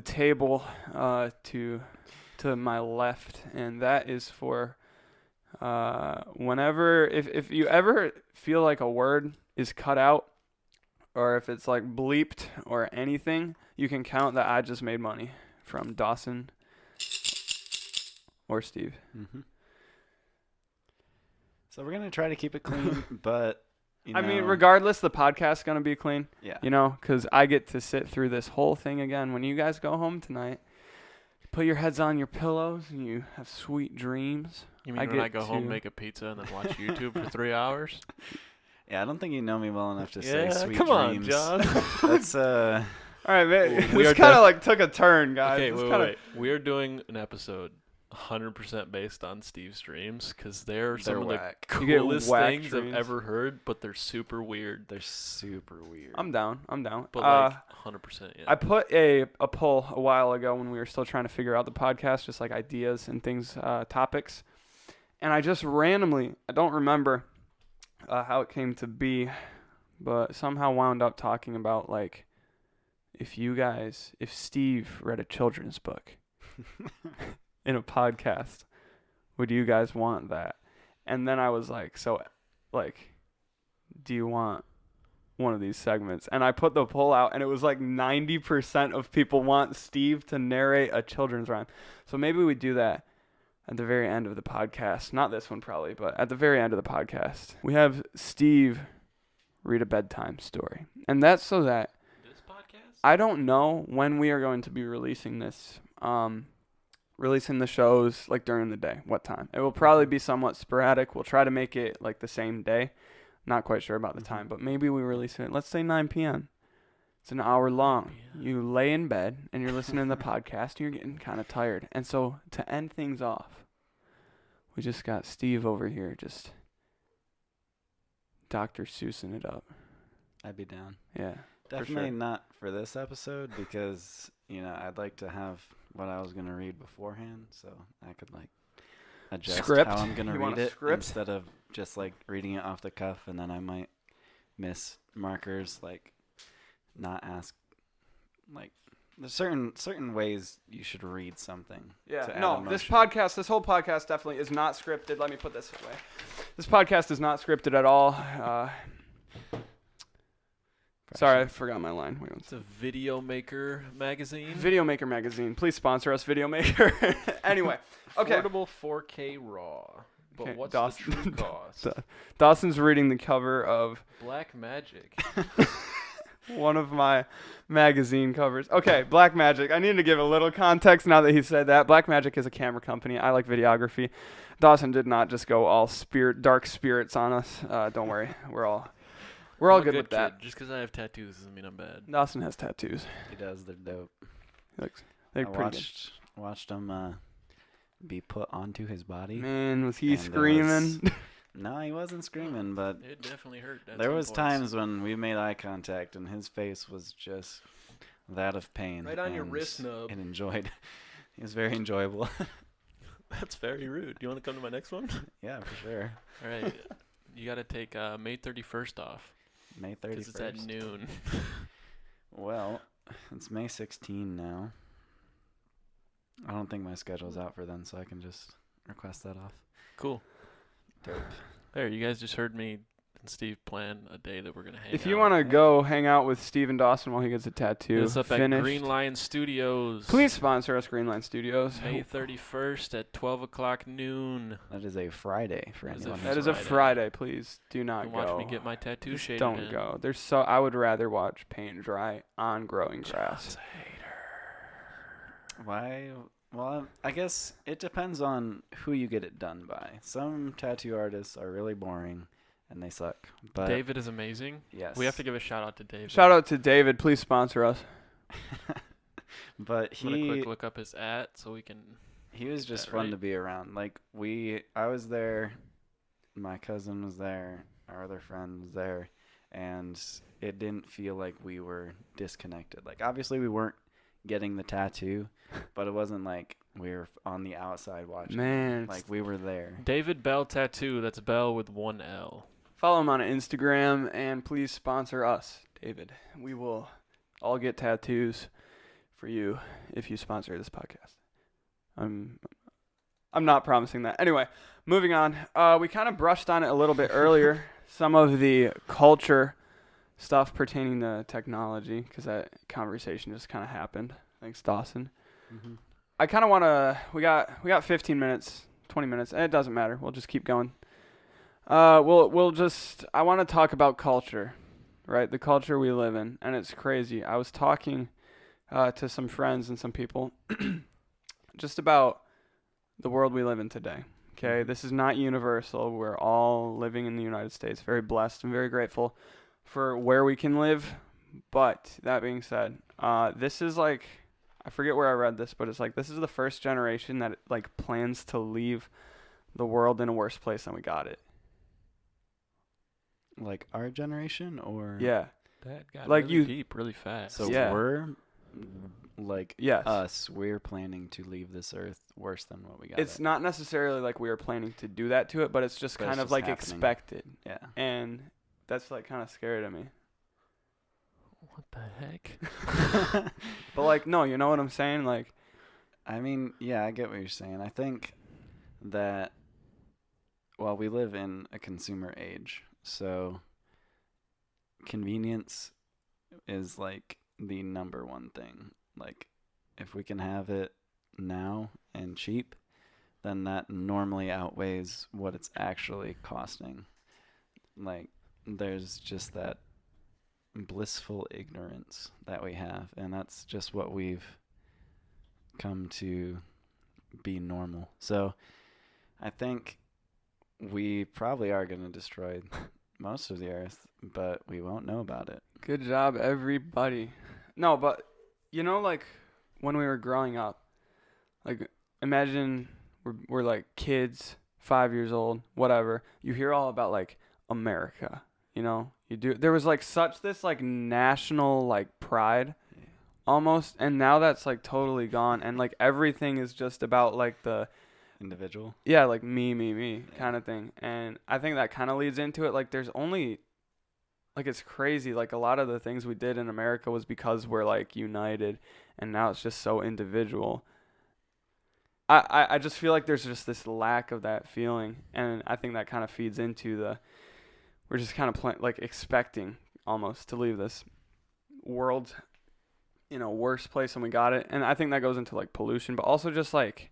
table to my left, and that is for whenever if you ever feel like a word is cut out, or if it's like bleeped or anything, you can count that I just made money from Dawson or Steve. So we're gonna try to keep it clean, but I mean, regardless, the podcast's going to be clean, yeah, because I get to sit through this whole thing again. When you guys go home tonight, you put your heads on your pillows and you have sweet dreams. You mean I when I get go home, to- make a pizza, and then watch YouTube for 3 hours? yeah. I don't think you know me well enough to say sweet come on, dreams. John. That's All right, man. We This are kind of like took a turn, guys. Okay, This wait, kinda- wait. We are doing an episode 100% based on Steve's dreams because they're some They're of whack. the You get coolest whack things I've dreams. ever heard, but they're super weird. They're super weird. I'm down. But like 100%, yeah. I put a poll a while ago when we were still trying to figure out the podcast, just like ideas and things, topics. And I just randomly, I don't remember how it came to be, but somehow wound up talking about like, if Steve read a children's book in a podcast, would you guys want that? And then I was like, do you want one of these segments? And I put the poll out, and it was like 90% of people want Steve to narrate a children's rhyme. So maybe we do that at the very end of the podcast. Not this one probably, but at the very end of the podcast. We have Steve read a bedtime story. And that's so that This podcast? I don't know when we are going to be releasing this, releasing the shows like during the day, what time. It will probably be somewhat sporadic. We'll try to make it like the same day. Not quite sure about the time, but maybe we release it, let's say 9 p.m. It's an hour long. Yeah. You lay in bed and you're listening to the podcast and you're getting kind of tired. And so to end things off, we just got Steve over here just Dr. Seussing it up. I'd be down. Yeah. Definitely sure. not for this episode because, I'd like to have what I was going to read beforehand so I could, adjust Script? how I'm going to You want read a it script? instead of just, reading it off the cuff, and then I might miss markers, not ask, there's certain ways you should read something. Yeah. to add No, this emotion. this whole podcast definitely is not scripted. Let me put this away. This podcast is not scripted at all. Sorry, I forgot my line. Wait one It's a Video Maker magazine. Video Maker magazine. Please sponsor us, Video Maker. Anyway, okay. Affordable 4K RAW. But Okay, what's Dawson- the true cost? Dawson's reading the cover of Black Magic. one of my magazine covers. Okay, Black Magic. I need to give a little context now that he said that. Black Magic is a camera company. I like videography. Dawson did not just go all dark spirits on us. Don't worry. We're all I'm a good with that. Kid. Just because I have tattoos doesn't mean I'm bad. Dawson has tattoos. He does. They're dope. They're I pretty watched him be put onto his body. good. Man, was he And it screaming? No, he wasn't screaming, but It definitely hurt. At there some was points. times when we made eye contact and his face was just that of pain. Right on your and wrist nub. And enjoyed. It was very enjoyable. That's very rude. Do you want to come to my next one? Yeah, for sure. All right. You got to take May 31st off. May 31st. Because it's at noon. Well, it's May 16 now. I don't think my schedule's out for then, so I can just request that off. Cool. Dope. There, you guys just heard me and Steve plan a day that we're going to hang out. If you want to go hang out with Steven Dawson while he gets a tattoo Hit us up at finished, Green Lion Studios. please sponsor us, Green Line Studios. May 31st at 12 o'clock noon. That is a Friday for That is a anyone. That who's is a Friday. Friday. Please do You not can go. watch me get my tattoo Just shaded don't in. go. I would rather watch paint dry on growing grass. Why? Well, I guess it depends on who you get it done by. Some tattoo artists are really boring and they suck. But David is amazing. yes. We have to give a shout out to David. Shout out to David. Please sponsor us. But I'm going to he quick look up his @ so we can. he was just that fun right. to be around. I was there, my cousin was there, our other friend was there, and it didn't feel like we were disconnected. Obviously we weren't getting the tattoo, but it wasn't like we were on the outside watching. Man, We were there. David Bell Tattoo. That's Bell with 1 L. follow him on Instagram and please sponsor us, David. We will all get tattoos for you if you sponsor this podcast. I'm not promising that. Anyway, moving on. We kind of brushed on it a little bit earlier. Some of the culture stuff pertaining to technology, because that conversation just kind of happened. Thanks, Dawson. Mm-hmm. I kind of want to. We got 15 minutes, 20 minutes. It doesn't matter. We'll just keep going. We'll just. I want to talk about culture, right? The culture we live in, and it's crazy. I was talking to some friends and some people just about the world we live in today. Okay, this is not universal. We're all living in the United States. Very blessed and very grateful for where we can live. But that being said, this is I forget where I read this, but it's this is the first generation that plans to leave the world in a worse place than we got it. Our generation, or Yeah. That got Like really you- deep really fast. So Yeah. we're Yes. us. We're planning to leave this earth worse than what we got. It's not necessarily we are planning to do that to it, but it's just But kind it's of just happening. expected. Yeah. And that's kind of scary to me. What the heck? But no, you know what I'm saying? I mean, yeah, I get what you're saying. I think that, well, we live in a consumer age, so convenience is the number one thing. If we can have it now and cheap, then that normally outweighs what it's actually costing. There's just that blissful ignorance that we have, and that's just what we've come to be normal. So I think we probably are going to destroy most of the earth, but we won't know about it. Good job, everybody. No, but like when we were growing up, like imagine we're like kids, 5 years old, whatever. You hear all about like America, You do. There was like such this like national like pride, almost, and now that's like totally gone, and like everything is just about like the Individual. yeah, like me kind of thing, and I think that kind of leads into it. Like there's only like it's crazy. Like a lot of the things we did in America was because we're like united, and now it's just so individual. I just feel like there's just this lack of that feeling, and I think that kind of feeds into we're just kind of like expecting almost to leave this world in a worse place than we got it, and I think that goes into like pollution, but also just like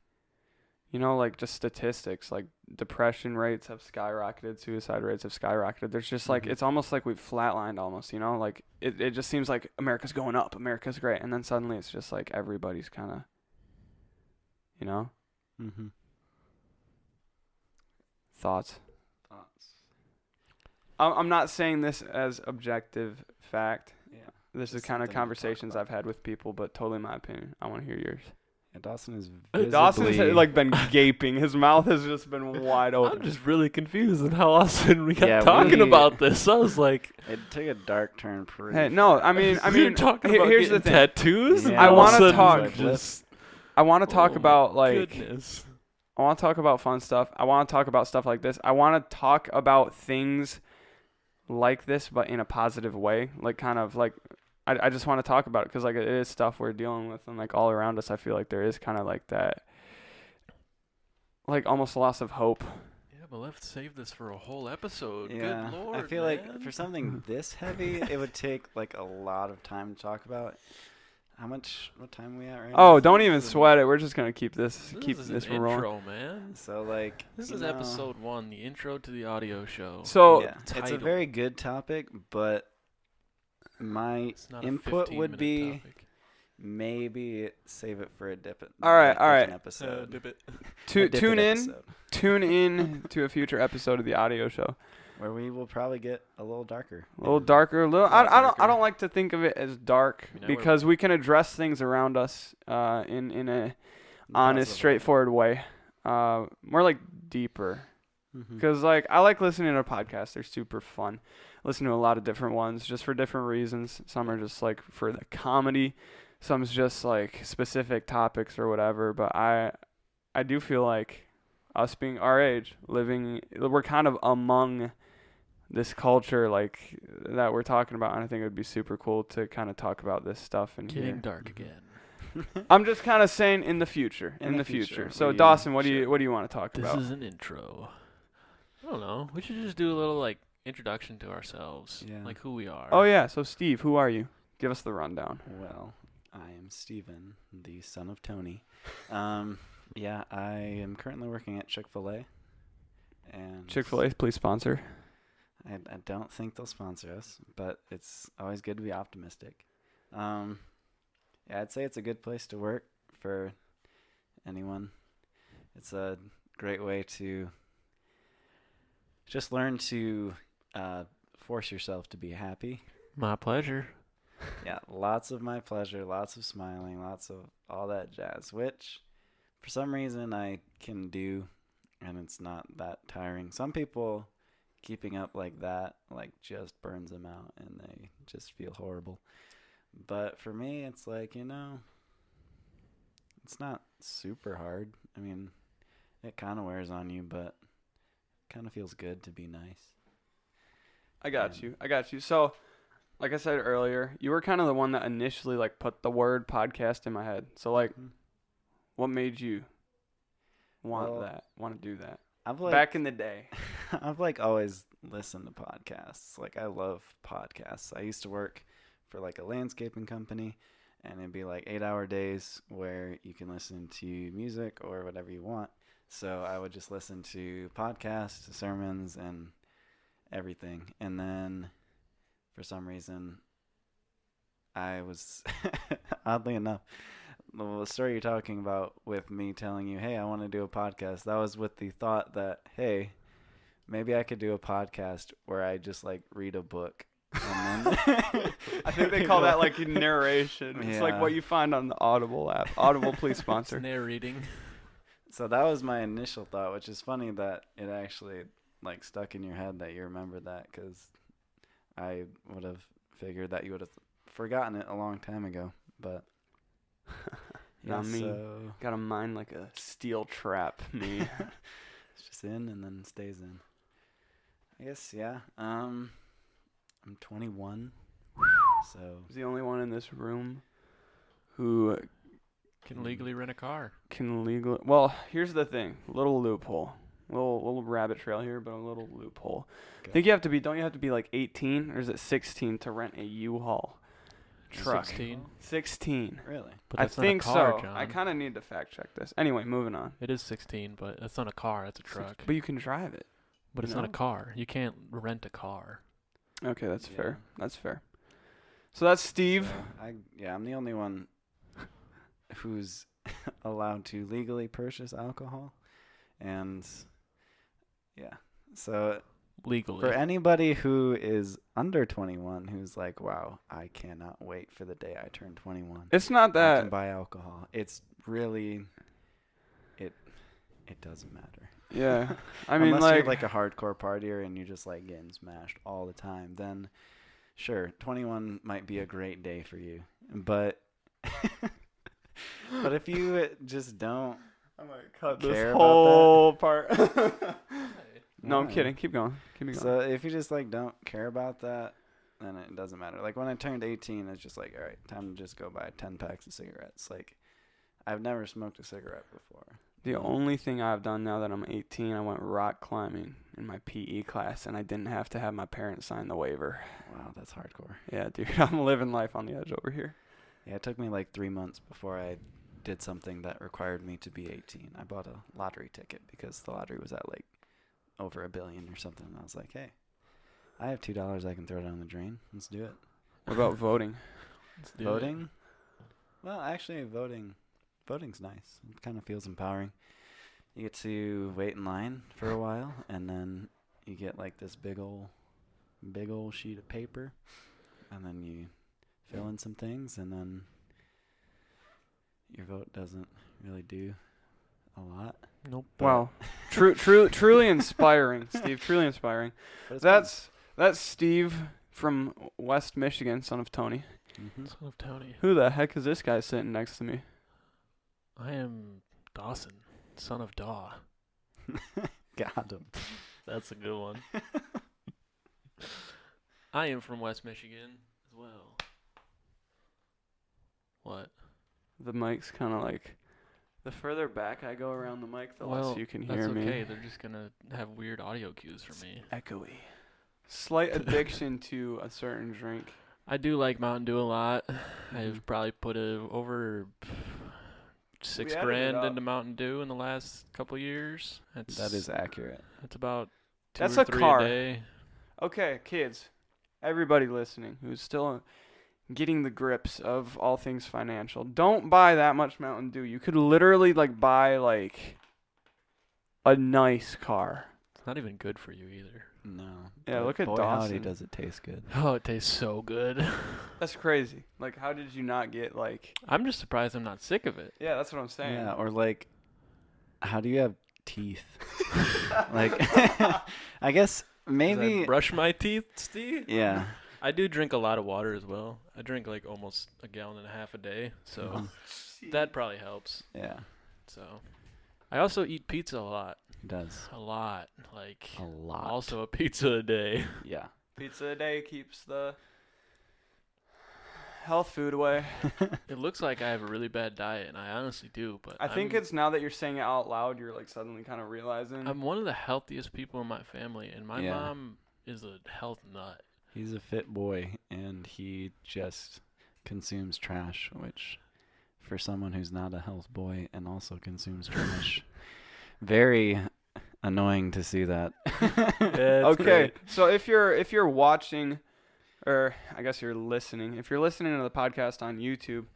like just statistics, like depression rates have skyrocketed, suicide rates have skyrocketed. There's just like, it's almost like we've flatlined almost, like it just seems like America's going up, America's great. And then suddenly it's just like everybody's kind of, Thoughts. I'm not saying this as objective fact. Yeah. This is kind of conversations I've had with people, but totally my opinion. I want to hear yours. Yeah, Dawson is Dawson's like been gaping. His mouth has just been wide open. I'm just really confused on how often we got talking about this. I was like, it took a dark turn. Hey, no, I mean, talking about here's the thing. Tattoos. Yeah. I want to talk. I want to talk Oh about my like. goodness. I want to talk about fun stuff. I want to talk about stuff like this. I want to talk about things like this, but in a positive way. Like kind of like. I just want to talk about it because like it is stuff we're dealing with, and like all around us I feel like there is kind of like that like almost loss of hope. Yeah, but let's save this for a whole episode. Yeah, Good Lord, I feel man. like for something this heavy it would take like a lot of time to talk about. What time are we at right now? Oh, don't even sweat it. We're just going to keep this an rolling. intro, man. So like This is episode 1, the intro to the audio show. So yeah, it's a very good topic, but my input would be topic. maybe save it for a different episode. Dip it. Tune in to a future episode of the audio show where we will probably get a little darker. A little darker, I don't like to think of it as dark because we can address things around us in a honest, straightforward way. More like deeper. Because like I like listening to podcasts. They're super fun. Listen to a lot of different ones just for different reasons. Some are just like for the comedy. Some's just like specific topics or whatever. But I do feel like us being our age, we're kind of among this culture like that we're talking about. And I think it would be super cool to kind of talk about this stuff. And Getting dark again. I'm just kind of saying in the future. In the future. So Dawson, what do you want to talk about? This is an intro. I don't know. We should just do a little like introduction to ourselves, like who we are. Oh yeah. So Steve, who are you? Give us the rundown. Well, I am Steven, the son of Tony. Yeah, I am currently working at Chick-fil-A. And Chick-fil-A, please sponsor. I don't think they'll sponsor us, but it's always good to be optimistic. Yeah, I'd say it's a good place to work for anyone. It's a great way to just learn to force yourself to be happy. My pleasure. Yeah, lots of my pleasure, lots of smiling, lots of all that jazz, which for some reason I can do, and it's not that tiring. Some people keeping up like that like just burns them out and they just feel horrible. But for me, it's like, it's not super hard. I mean, it kind of wears on you, but kind of feels good to be nice. I got you. So, like I said earlier, you were kind of the one that initially like put the word podcast in my head. So like, what made you want to do that? Back in the day. I've like always listened to podcasts. Like I love podcasts. I used to work for like a landscaping company, and it'd be like 8-hour days where you can listen to music or whatever you want. So I would just listen to podcasts, sermons, and everything. And then for some reason, I was, oddly enough, the story you're talking about with me telling you, hey, I want to do a podcast, that was with the thought that, hey, Maybe I could do a podcast where I just like read a book. And then I think they call that like narration. It's like Yeah. what you find on the Audible app. Audible, please It's sponsor. narrating. So that was my initial thought, which is funny that it actually like stuck in your head that you remember that, because I would have figured that you would have forgotten it a long time ago. But Not me. so Got a mind like a steel trap, me. it's just in and then stays in. I guess, yeah. I'm 21, so He's the only one in this room who Can legally rent a car. can legally. Well, here's the thing. Little loophole. Little rabbit trail here, but a little loophole. I Okay. think you have to be. Don't you have to be like 18 or is it 16 to rent a U-Haul truck? 16. 16. really, But I that's think not a car, so. John. I kind of need to fact check this. Anyway, moving on. It is 16, but that's not a car. That's a truck. But you can drive it. But it's not a No. car. You can't rent a car. Okay, that's fair. Yeah. That's fair. So that's Steve. So I'm the only one who's allowed to legally purchase alcohol, and yeah. So Legally. for anybody who is under 21, who's like, wow, I cannot wait for the day I turn 21. It's not I that. can buy alcohol. It's really, it doesn't matter. Yeah. I mean, Unless you're like like a hardcore partier and you're just like getting smashed all the time, then sure, 21 might be a great day for you. But but if you just don't, I might cut care this about whole part. No, I'm Why? kidding. Keep going. Keep me going. So if you just like don't care about that, then it doesn't matter. Like when I turned 18, it's just like, all right, time to just go buy 10 packs of cigarettes. Like I've never smoked a cigarette before. The only thing I've done now that I'm 18, I went rock climbing in my PE class, and I didn't have to have my parents sign the waiver. Wow, that's hardcore. Yeah, dude, I'm living life on the edge over here. Yeah, it took me like 3 months before I did something that required me to be 18. I bought a lottery ticket because the lottery was at like over $1 billion or something. And I was like, hey, I have $2 I can throw down the drain. Let's do it. What about voting? Let's do it. Voting? Well, actually, voting's nice. It kind of feels empowering. You get to wait in line for a while, and then you get like this big ol' sheet of paper, and then you fill in some things, and then your vote doesn't really do a lot. Nope. But- Wow, truly inspiring, Steve. Truly inspiring. but it's fun. That's Steve from West Michigan, son of Tony. Mhm. Son of Tony. Who the heck is this guy sitting next to me? I am Dawson, son of Daw. Got him. That's a good one. I am from West Michigan as well. What? The mic's kind of like, the further back I go around the mic, the Well, less you can that's hear me. okay. They're just gonna have weird audio cues for me. Echoey. Slight addiction to a certain drink. I do like Mountain Dew a lot. Mhm. I've probably put over $6 We added it grand up. into Mountain Dew in the last couple years. That is accurate. That's about two That's or a three car. a day. Okay, kids, everybody listening who's still getting the grips of all things financial, don't buy that much Mountain Dew. You could literally like buy like a nice car. It's not even good for you either. No. Yeah, but look at boy, howdy Dawson. does it taste good. Oh, it tastes so good. That's crazy. Like, how did you not get like? I'm just surprised I'm not sick of it. Yeah, that's what I'm saying. Yeah, or like, how do you have teeth? Like, I guess 'Cause maybe. I brush my teeth, Steve. Yeah. I do drink a lot of water as well. I drink like almost 1.5 gallons a day, so Mhm. that probably helps. Yeah, So, I also eat pizza a lot. it does. A lot. Like, A lot. also a pizza a day. Yeah. Pizza a day keeps the health food away. It looks like I have a really bad diet, and I honestly do. But I think it's now that you're saying it out loud, you're like suddenly kind of realizing. I'm one of the healthiest people in my family, and my Yeah. mom is a health nut. He's a fit boy, and he just consumes trash, which, for someone who's not a health boy and also consumes trash, very annoying to see that. Okay, so if you're watching, or I guess you're listening, if you're listening to the podcast on YouTube,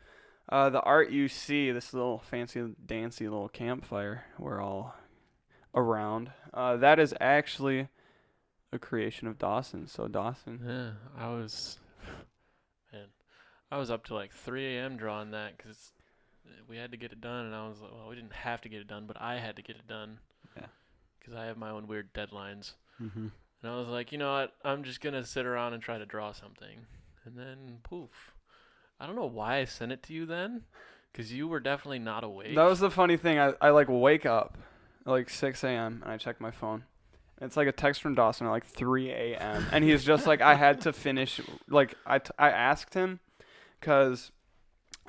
the art you see, this little fancy dancy little campfire we're all around, that is actually a creation of Dawson. So Dawson. Yeah, I was up to like 3 a.m. drawing that because we had to get it done, and I was like, well, we didn't have to get it done, but I had to get it done. Yeah. Because I have my own weird deadlines. Mm-hmm. And I was like, you know what? I'm just going to sit around and try to draw something. And then, poof. I don't know why I sent it to you then, because you were definitely not awake. That was the funny thing. I like wake up at like 6 a.m. and I check my phone. And it's like a text from Dawson at like 3 a.m. And he's just like, I had to finish. Like I asked him because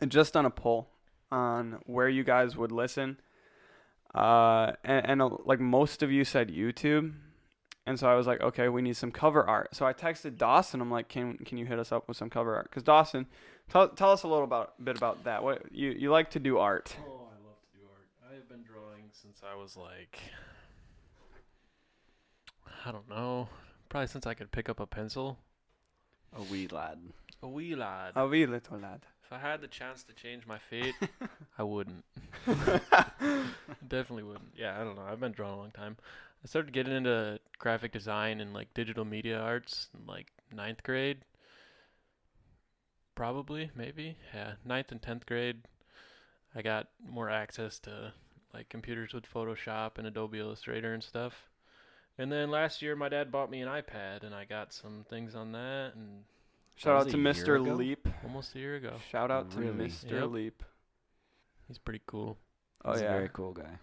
I just done a poll on where you guys would listen. And like most of you said YouTube. And so I was like, okay, we need some cover art. So I texted Dawson. I'm like, can you hit us up with some cover art? Because Dawson, tell us a little bit about that. What you like to do art? Oh, I love to do art. I have been drawing since I was like, I don't know, probably since I could pick up a pencil. A wee lad. A wee lad. A wee little lad. If I had the chance to change my fate, I wouldn't. Definitely wouldn't. Yeah, I don't know. I've been drawing a long time. I started getting into graphic design and like digital media arts in like 9th grade. Probably, maybe. Yeah, 9th and 10th grade. I got more access to like computers with Photoshop and Adobe Illustrator and stuff. And then last year my dad bought me an iPad and I got some things on that, and Shout That out was to a year Mr. ago? Leap. almost a year ago. Shout out to Really? Mr. Yep. Leap. He's pretty cool. Oh He's yeah. a very cool guy.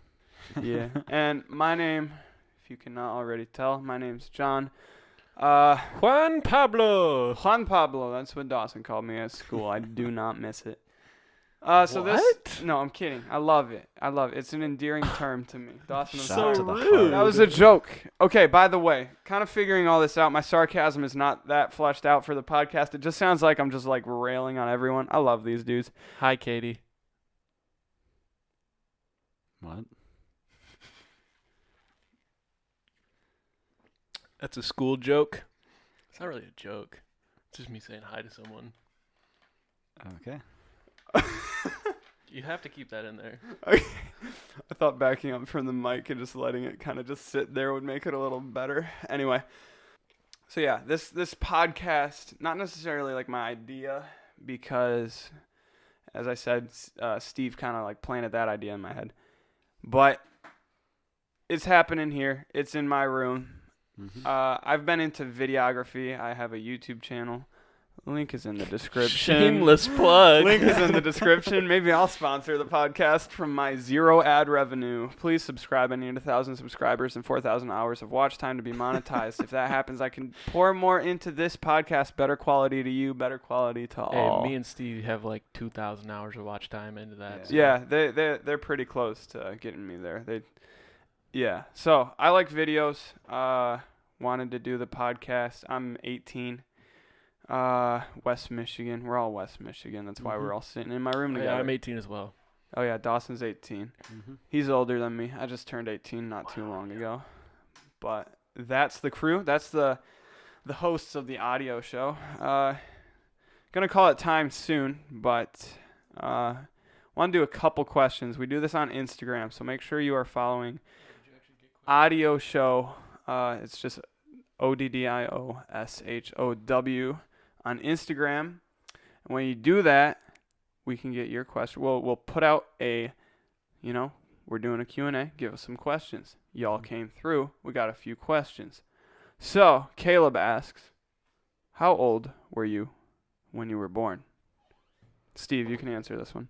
Yeah. And my name, if you cannot already tell, my name's John. Juan Pablo. That's what Dawson called me at school. I do not miss it. No, I'm kidding. I love it. It's an endearing term to me. Dawson, I'm Shot sorry. to the rude. heart. That was a joke. Okay, by the way, kind of figuring all this out, my sarcasm is not that fleshed out for the podcast. It just sounds like I'm just like railing on everyone. I love these dudes. Hi, Katie. What? That's a school joke. It's not really a joke. It's just me saying hi to someone. Okay. You have to keep that in there. I thought backing up from the mic and just letting it kind of just sit there would make it a little better. Anyway, so yeah, this podcast, not necessarily like my idea, because as I said, Steve kind of like planted that idea in my head, but it's happening here. It's in my room. Mm-hmm. I've been into videography. I have a YouTube channel. Link is in the description. Shameless plug. Link is in the description. Maybe I'll sponsor the podcast from my 0 ad revenue. Please subscribe. I need 1,000 subscribers and 4,000 hours of watch time to be monetized. If that happens, I can pour more into this podcast. Better quality to you, better quality to all. Hey, me and Steve have like 2,000 hours of watch time into that. Yeah. so- Yeah, they're pretty close to getting me there. Yeah. So I like videos. Wanted to do the podcast. I'm 18. West Michigan. We're all West Michigan. That's why Mhm. we're all sitting in my room Oh, together. yeah, I'm 18 as well. Oh yeah, Dawson's 18. Mm-hmm. He's older than me. I just turned 18 not too long ago. But that's the crew. That's the hosts of the Oddio Show. Gonna call it time soon, but want to do a couple questions. We do this on Instagram, so make sure you are following Oddio Show. It's just ODDIOSHOW on Instagram. And when you do that, we can get your question. We'll put out we're doing a Q&A. Give us some questions. Y'all came through. We got a few questions. So, Caleb asks, how old were you when you were born? Steve, you can answer this one.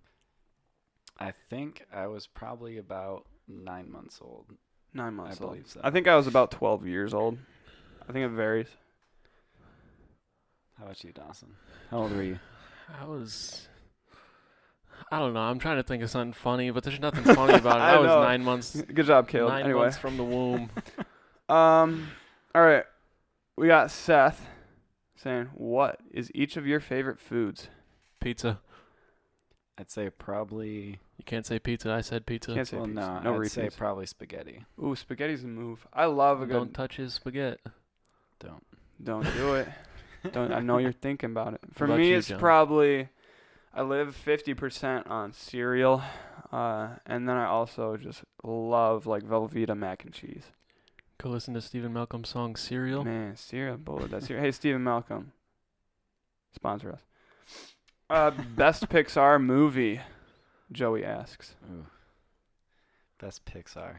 I think I was probably about 9 months old. 9 months I old. believe so. I think I was about 12 years old. I think it varies. How about you, Dawson? How old were you? I don't know. I'm trying to think of something funny, but there's nothing funny about it. I I was know. 9 months. Good job, Caleb. 9 Anyway. months from the womb. All right. We got Seth saying, what is each of your favorite foods? Pizza. I'd say probably. You can't say pizza. I said pizza. Can't say Well, pizza. no, I'd repeats. say probably spaghetti. Ooh, spaghetti's a move. I love a good. Don't touch his spaghetti. Don't do it. Don't. I know you're thinking about it. For about me, you, it's John? probably. I live 50% on cereal, and then I also just love like Velveeta mac and cheese. Go listen to Stephen Malcolm's song Serial. Man, Serial, bullet that Serial. Hey, Stephen Malcolm, sponsor us. Best Pixar movie, Joey asks. Ooh. Best Pixar.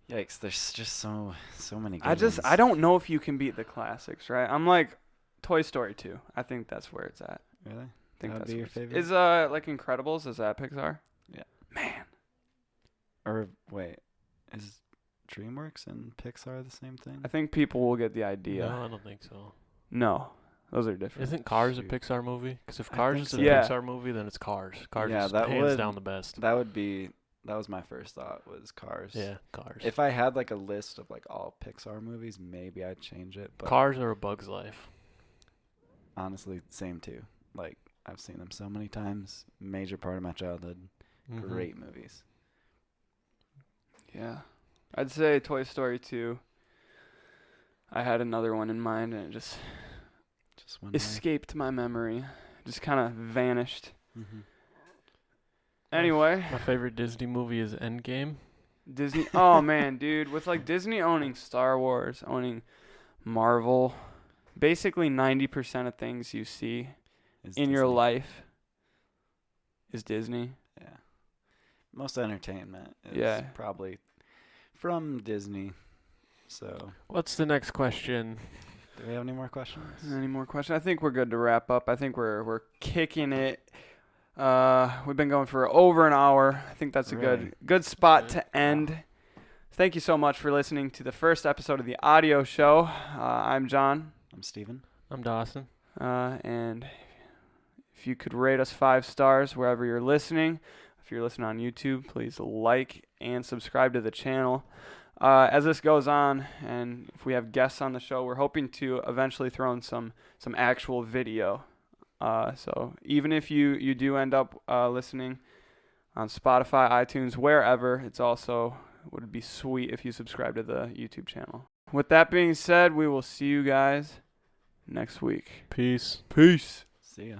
Yikes! There's just so many. Good ones. I don't know if you can beat the classics, right? I'm like Toy Story 2. I think that's where it's at. Really? I think That would that's be your where it's- favorite? Is like Incredibles? Is that Pixar? Yeah. Man, Or wait, is DreamWorks and Pixar the same thing? I think people will get the idea. No, I don't think so. No, those are different. Isn't Cars Shoot. a Pixar movie? Because if I Cars think is a so. Yeah. Pixar movie, then it's Cars. Cars Yeah, is that hands would- down the best. That was my first thought, was Cars. Yeah, Cars. If I had like a list of like all Pixar movies, maybe I'd change it. But Cars or A Bug's Life. honestly, same too. Like, I've seen them so many times. Major part of my childhood. Mhm. Great movies. Yeah, I'd say Toy Story 2. I had another one in mind, and it just Just one. escaped my memory. Just kind of vanished. Mm-hmm. Anyway, My favorite Disney movie is Endgame. Disney. Oh man, dude, with like Disney owning Star Wars, owning Marvel, basically 90% of things you see in your life is Disney. Yeah. Most entertainment is Yeah. probably from Disney. So, What's the next question? do we have any more questions? Any more questions? I think we're good to wrap up. I think we're kicking it. We've been going for over an hour. I think that's a Really? good spot Good. to end. Thank you so much for listening to the first episode of the Oddio Show. I'm John, I'm Steven. I'm Dawson. and if you could rate us 5 stars wherever you're listening. If you're listening on YouTube, please like and subscribe to the channel. As this goes on, and if we have guests on the show, we're hoping to eventually throw in some actual video. So even if you do end up listening on Spotify, iTunes, wherever, it's also would be sweet if you subscribe to the YouTube channel. With that being said, we will see you guys next week. Peace. Peace. See ya.